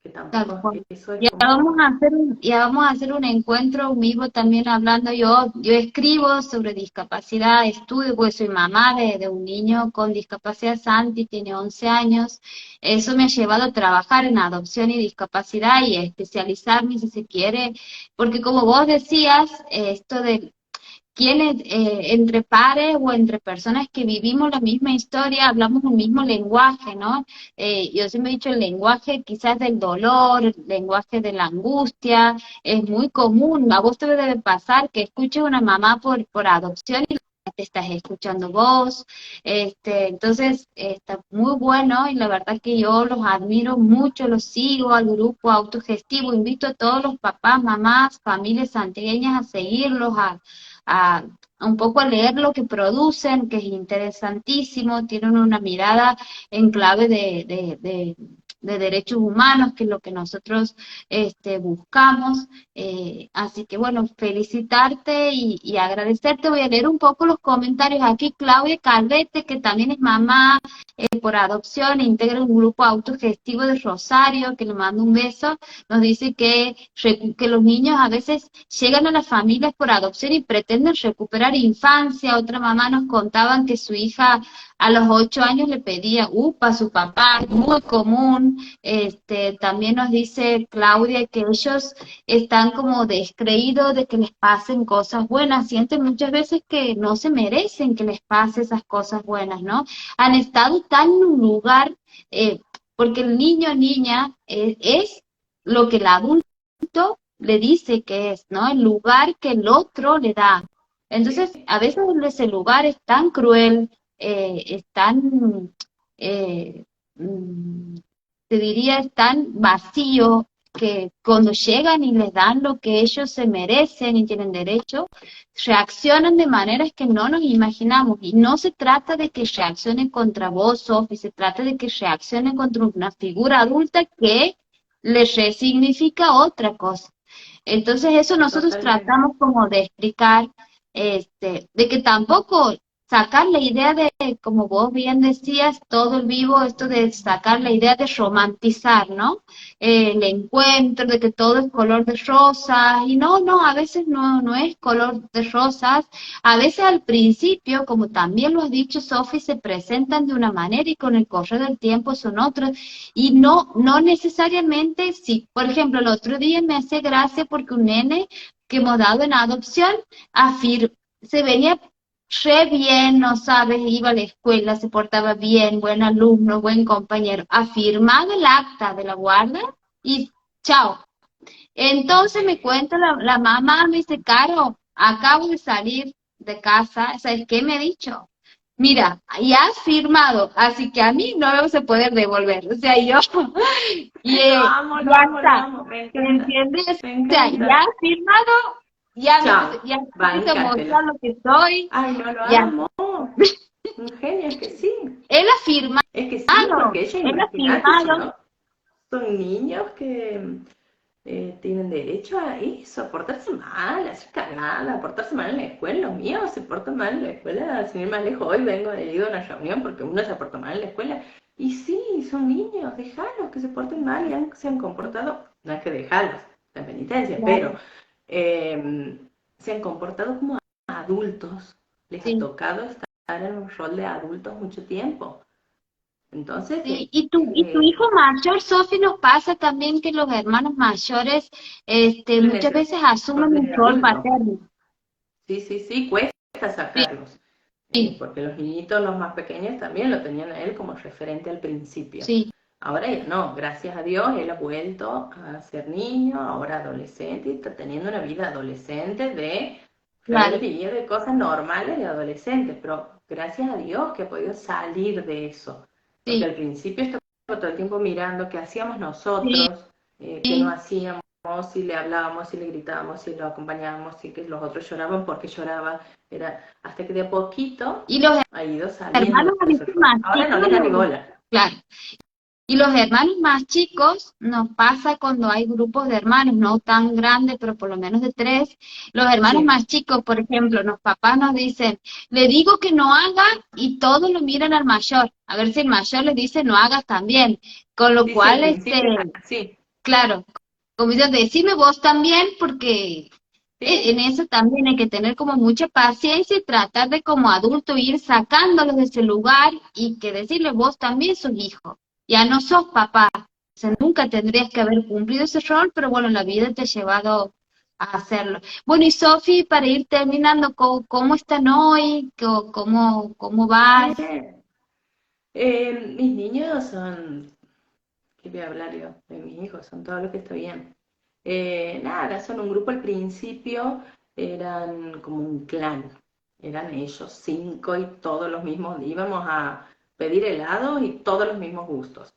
que Tal tampoco cual. eso es Ya como... vamos a hacer ya vamos a hacer un encuentro vivo también hablando. Yo escribo sobre discapacidad, estudio, porque soy mamá de un niño con discapacidad, Santi, tiene 11 años. Eso me ha llevado a trabajar en adopción y discapacidad y a especializarme, si se quiere, porque como vos decías, esto de quienes entre pares o entre personas que vivimos la misma historia, hablamos un mismo lenguaje, ¿no? Yo siempre he dicho el lenguaje quizás del dolor, el lenguaje de la angustia, es muy común, a vos te debe pasar que escuches una mamá por adopción y te estás escuchando vos, entonces está muy bueno y la verdad que yo los admiro mucho, los sigo al grupo autogestivo, invito a todos los papás, mamás, familias santiagueñas a seguirlos, a, un poco a leer lo que producen, que es interesantísimo, tienen una mirada en clave de derechos humanos, que es lo que nosotros buscamos. Así que bueno, felicitarte y agradecerte. Voy a leer un poco los comentarios aquí. Claudia Calvete, que también es mamá por adopción, integra un grupo autogestivo de Rosario, que le mando un beso, nos dice que los niños a veces llegan a las familias por adopción y pretenden recuperar infancia. Otra mamá nos contaban que su hija a los 8 años le pedía upa a su papá, muy común. También nos dice Claudia que ellos están como descreídos de que les pasen cosas buenas, sienten muchas veces que no se merecen que les pase esas cosas buenas, ¿no? Han estado tan en un lugar, porque el niño o niña es lo que el adulto le dice que es, ¿no? El lugar que el otro le da. Entonces, a veces ese lugar es tan cruel, es tan, eh, mm, te diría, es tan vacío, que cuando llegan y les dan lo que ellos se merecen y tienen derecho, reaccionan de maneras que no nos imaginamos. Y no se trata de que reaccionen contra vos, Sofi, se trata de que reaccionen contra una figura adulta que les resignifica otra cosa. Entonces eso nosotros Totalmente. tratamos como de explicar, de que tampoco sacar la idea de, como vos bien decías, todo el vivo, esto de sacar la idea de romantizar, ¿no? El encuentro, de que todo es color de rosas, y no, a veces no es color de rosas, a veces al principio, como también lo has dicho, Sofi, se presentan de una manera y con el correr del tiempo son otros, y no necesariamente, sí, por ejemplo, el otro día me hace gracia porque un nene que hemos dado en adopción se venía re bien, no sabes, iba a la escuela, se portaba bien, buen alumno, buen compañero, ha firmado el acta de la guarda y chao. Entonces me cuenta la mamá, me dice, Caro, acabo de salir de casa, ¿sabes qué me ha dicho? Mira, ya has firmado, así que a mí no me vas a poder devolver. O sea, yo, y Lo amo, lo ya amo, lo está, amo, me ¿me encanta, entiendes? me O sea, ya encanta. has firmado, ya me Chao, ya empiezo a bancátela. mostrar lo que soy, Ay, no lo ya. amo. Un genio, es que sí. Él ha firmado, Es que sí, porque ella, él ha imagínate, si firmado, no, son niños que tienen derecho a eso, a portarse mal, a hacer cagada, a portarse mal en la escuela. Los míos se portan mal en la escuela, sin ir más lejos. Hoy vengo de ir a una reunión porque uno se portó mal en la escuela. Y sí, son niños, déjalos que se porten mal y se han comportado, no es que dejarlos, la penitencia, pero claro, se han comportado como adultos. Les ha sí. tocado estar en un rol de adultos mucho tiempo. Entonces, Sí, y tu hijo mayor, Sofi, nos pasa también que los hermanos mayores lo muchas necesito veces asumen un de rol adulto. paterno. Sí, sí, sí, cuesta Sí, sacarlos, sí, porque los niñitos, los más pequeños, también lo tenían a él como referente al principio. sí, Ahora ya no, gracias a Dios, él ha vuelto a ser niño, ahora adolescente, y está teniendo una vida adolescente de claro, rebeldía, de cosas normales de adolescentes, pero gracias a Dios que ha podido salir de eso, porque sí, al principio estaba todo el tiempo mirando qué hacíamos sí, nosotros, qué no sí. hacíamos, si le hablábamos, si le gritábamos, si lo acompañábamos, si que los otros lloraban porque lloraba, era hasta que de a poquito Y los ha ido saliendo hermanos a de ese veces rol. más Ahora no chicos, le da ni bola. claro. Y los hermanos más chicos nos pasa cuando hay grupos de hermanos, no tan grandes, pero por lo menos de tres. Los hermanos Sí, más chicos, por ejemplo, los papás nos dicen, le digo que no haga y todos lo miran al mayor. A ver si el mayor les dice no hagas también. Con lo sí, sí, al cual, principio es así. claro, como dicen, decime vos también, porque en Sí, eso también hay que tener como mucha paciencia y tratar de como adulto ir sacándolos de ese lugar y que decirle vos también sos hijo, ya no sos papá, o sea, nunca tendrías que haber cumplido ese rol, pero bueno, la vida te ha llevado a hacerlo. Bueno, y Sofi, para ir terminando, ¿cómo están hoy? ¿Cómo vas? bien. Mis niños son, ¿qué voy a hablar yo? De mis hijos, son todo lo que está bien. Nada, son un grupo al principio, eran como un clan, eran ellos cinco y todos los mismos, íbamos a pedir helado y todos los mismos gustos.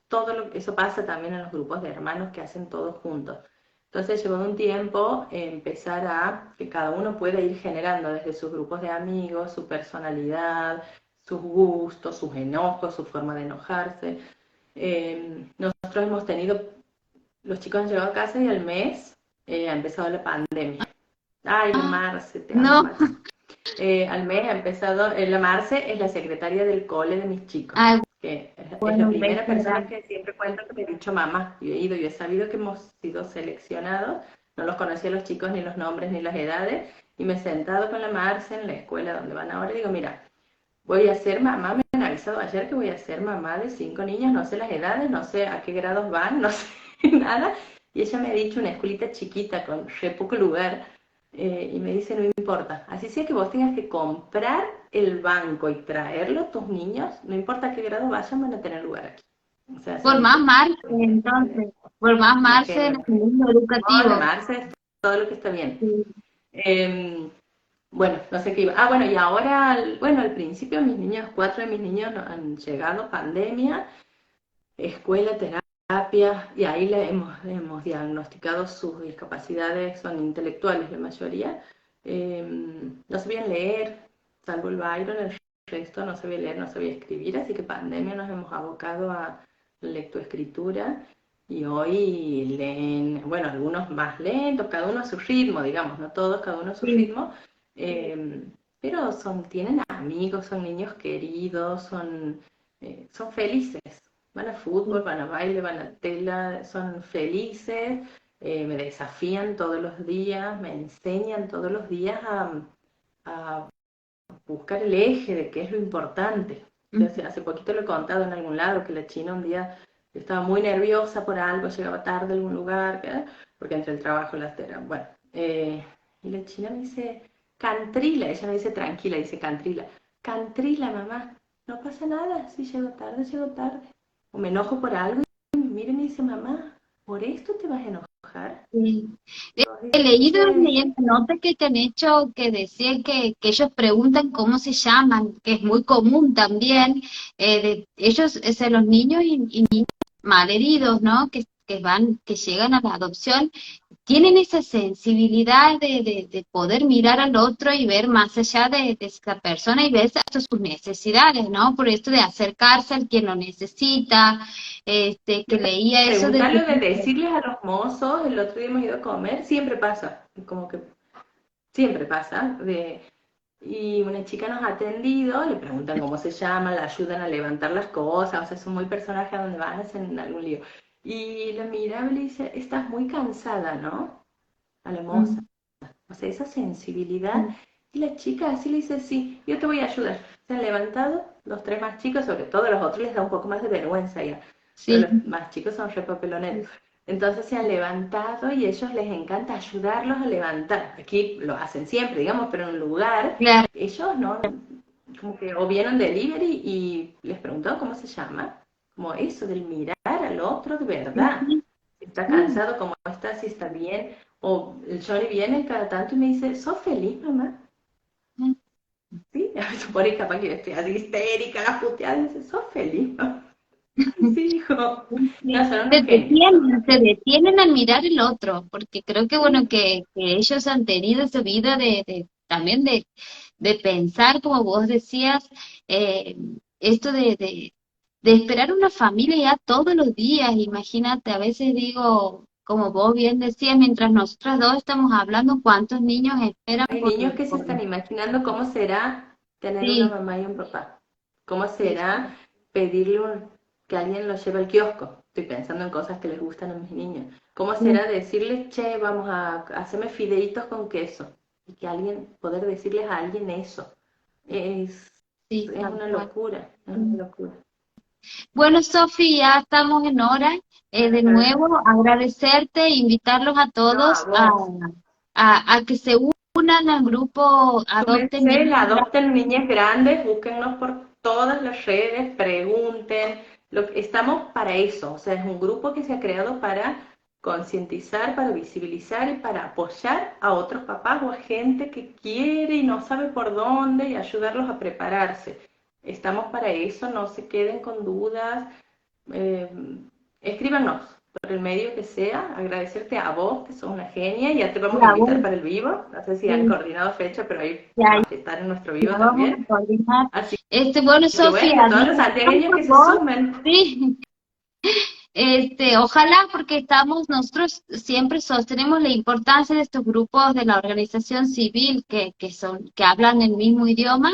Eso pasa también en los grupos de hermanos que hacen todos juntos. Entonces llevó un tiempo empezar a que cada uno pueda ir generando desde sus grupos de amigos, su personalidad, sus gustos, sus enojos, su forma de enojarse. Nos hemos tenido, los chicos han llegado a casa y al mes ha empezado la pandemia. Ay, la Marce, te amo, No, Marce. Al mes ha empezado, la Marce es la secretaria del cole de mis chicos, ay, que es la bueno, un primera beso persona grande. que siempre cuento que me ha dicho mamá. Yo he ido, yo he sabido que hemos sido seleccionados, no los conocía los chicos, ni los nombres, ni las edades, y me he sentado con la Marce en la escuela donde van ahora y digo, mira, voy a ser mamá, me han avisado ayer que voy a ser mamá de 5 niños, no sé las edades, no sé a qué grados van, no sé nada. Y ella me ha dicho una escuelita chiquita con re poco lugar, y me dice, no importa, así sea que vos tengas que comprar el banco y traerlo a tus niños, no importa a qué grado vayan, van a tener lugar aquí. O sea, Por más Marce, entonces, por más una Marce en genia. el mundo No, la educativo. Marce es todo lo que está bien. Sí. Eh, bueno, no sé qué iba. Ah, bueno, y ahora, bueno, al principio mis niños, 4 de mis niños han llegado, pandemia, escuela, terapia, y ahí hemos diagnosticado sus discapacidades, son intelectuales la mayoría. No sabían leer, salvo el Byron, el resto no sabía leer, no sabía escribir, así que pandemia nos hemos abocado a lectoescritura. Y hoy leen, bueno, algunos más lentos, cada uno a su ritmo, digamos, no todos, cada uno a su Sí. ritmo, pero tienen amigos, son niños queridos, son felices. Van a fútbol, van a baile, van a tela, son felices, me desafían todos los días, me enseñan todos los días a buscar el eje de qué es lo importante. Entonces, hace poquito lo he contado en algún lado, que la China un día estaba muy nerviosa por algo, llegaba tarde a algún lugar, porque entre el trabajo y las teras, bueno, y la China me dice, Cantrila, ella me dice tranquila, dice Cantrila, mamá, no pasa nada, si llego tarde, llego tarde. O me enojo por algo y me mira y me dice, mamá, ¿por esto te vas a enojar? Sí. He leído Entonces, en la nota que te han hecho que decían que ellos preguntan cómo se llaman, que es muy común también. Ellos, los niños y niñas malheridos, ¿no? Que llegan a la adopción, tienen esa sensibilidad de poder mirar al otro y ver más allá de esa persona y ver hasta sus necesidades, ¿no? Por esto de acercarse al quien lo necesita, que leía eso de preguntarle, de decirles a los mozos, el otro día hemos ido a comer, siempre pasa, como que siempre pasa, y una chica nos ha atendido, le preguntan cómo se llama, la ayudan a levantar las cosas, o sea, son muy personajes a donde van, hacen algún lío. Y la mira y le dice, estás muy cansada, ¿no? A la moza. O sea, esa sensibilidad. Y la chica así le dice, sí, yo te voy a ayudar. Se han levantado, los 3 más chicos, sobre todo a los otros les da un poco más de vergüenza ya, pero sí, los más chicos son re papeloneros. Entonces se han levantado y a ellos les encanta ayudarlos a levantar. Aquí lo hacen siempre, digamos, pero en un lugar, claro. ellos no, como que o vieron delivery y les preguntó cómo se llama, como eso del mirar al otro de verdad. Si está cansado, cómo está, si está bien. O el Johnny viene cada tanto y me dice, ¿sos feliz, mamá? Sí, a veces por ahí capaz que yo estoy así histérica, puteada, y dice, ¿sos feliz, mamá? Sí, hijo. No, Sí, son unos genios, son unos se genios. detienen al mirar el otro, porque creo que bueno que ellos han tenido esa vida también de pensar, como vos decías, eh, esto de esperar una familia ya todos los días. Imagínate, a veces digo, como vos bien decías, mientras nosotras dos estamos hablando, cuántos niños esperan Hay por, niños que se por están imaginando cómo será tener una sí, mamá y un papá. ¿Cómo sí, será pedirle que alguien los lleve al kiosco? Estoy pensando en cosas que les gustan a mis niños. ¿Cómo sí, será decirles, che, vamos a hacerme fideitos con queso? Y que alguien, poder decirles a alguien eso. Es, sí, es tal una cual. locura, es una locura. Bueno, Sofi, ya estamos en hora. De Ajá. nuevo, agradecerte e invitarlos a No, a todos vos. a que se unan al grupo Adopten Súmense, Niños. adopten niñas grandes, búsquennos por todas las redes, pregunten. Estamos para eso, o sea, es un grupo que se ha creado para concientizar, para visibilizar y para apoyar a otros papás o a gente que quiere y no sabe por dónde y ayudarlos a prepararse. Estamos para eso, no se queden con dudas, eh, escríbanos por el medio que sea, agradecerte a vos, que sos una genia, ya te vamos a La invitar voz, para el vivo, no sé si han sí, coordinado fecha, pero ahí ya, vas a estar en nuestro vivo ya vamos a también. coordinar. Así Bueno, que bueno, Sofía, y a todos los santiagueños que se vos, sumen. sí, Ojalá, porque nosotros siempre sostenemos la importancia de estos grupos de la organización civil que hablan el mismo idioma,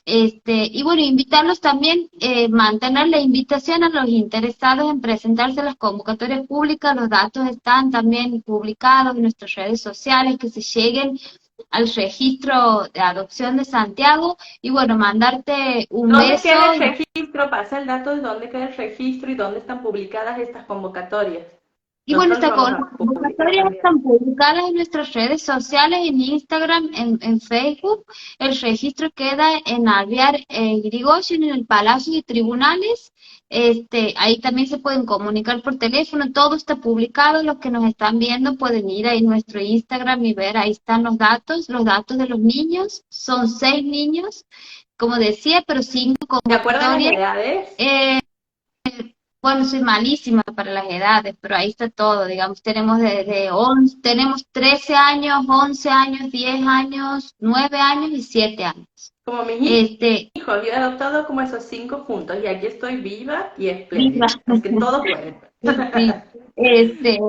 y bueno, invitarlos también, mantener la invitación a los interesados en presentarse a las convocatorias públicas. Los datos están también publicados en nuestras redes sociales, que se lleguen al registro de adopción de Santiago, y bueno, mandarte un ¿Dónde beso. queda el registro? Pasa el dato de dónde queda el registro y dónde están publicadas estas convocatorias. Y bueno, Nosotros lo vamos las a publicar convocatorias también. están publicadas en nuestras redes sociales, en Instagram, en Facebook. El registro queda en Alvear, Irigoyen, en el Palacio de Tribunales. Ahí también se pueden comunicar por teléfono, todo está publicado. Los que nos están viendo pueden ir ahí en nuestro Instagram y ver, ahí están los datos de los niños. Son 6 niños, como decía, pero 5 ¿De acuerdo a las convocatorias. edades? Eh, bueno, soy malísima para las edades, pero ahí está todo, digamos, tenemos desde 11, tenemos 13 años, 11 años, 10 años, 9 años y 7 años. Como mis Este, hijos, yo he adoptado como esos 5 juntos y aquí estoy viva y Viva. espléndida. Así que todo puede. Sí. Este,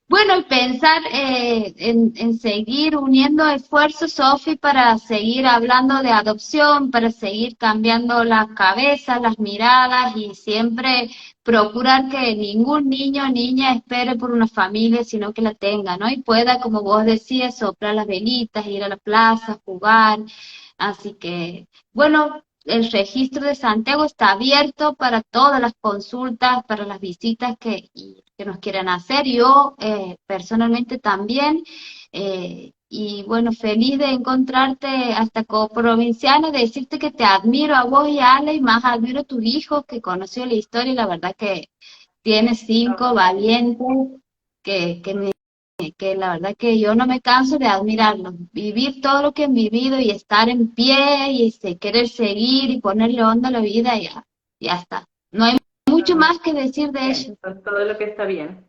bueno, y pensar, en seguir uniendo esfuerzos, Sofi, para seguir hablando de adopción, para seguir cambiando las cabezas, las miradas, y siempre procurar que ningún niño o niña espere por una familia, sino que la tenga, ¿no? Y pueda, como vos decías, soplar las velitas, ir a la plaza, jugar. Así que, bueno, el registro de Santiago está abierto para todas las consultas, para las visitas que nos quieran hacer. Yo, personalmente también. Y bueno, feliz de encontrarte hasta coprovinciana, de decirte que te admiro a vos y a Ale, y más admiro a tus hijos, que conoció la historia, y la verdad que tienes 5 valientes, que la verdad que yo no me canso de admirarlos. Vivir todo lo que han vivido y estar en pie y querer seguir y ponerle onda a la vida, ya está. No hay mucho más que decir de Bien, ellos. con todo lo que está bien.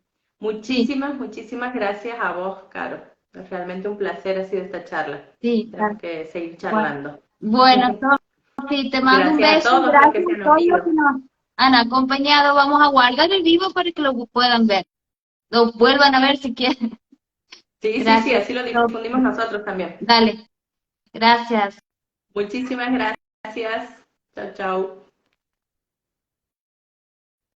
Sí, Muchísimas gracias a vos, Caro. Es realmente un placer ha sido esta charla. sí, Tenemos claro. que seguir Bueno, charlando. bueno, Sofi, te mando un Gracias a beso, todos los que gracias se a han todos los unido. que nos han acompañado. Vamos a guardar el vivo para que lo puedan ver, lo vuelvan a ver si quieren. Sí, sí, sí, Gracias, así lo difundimos Sofi. nosotros también. Dale, gracias. Muchísimas gracias. Chao, chao.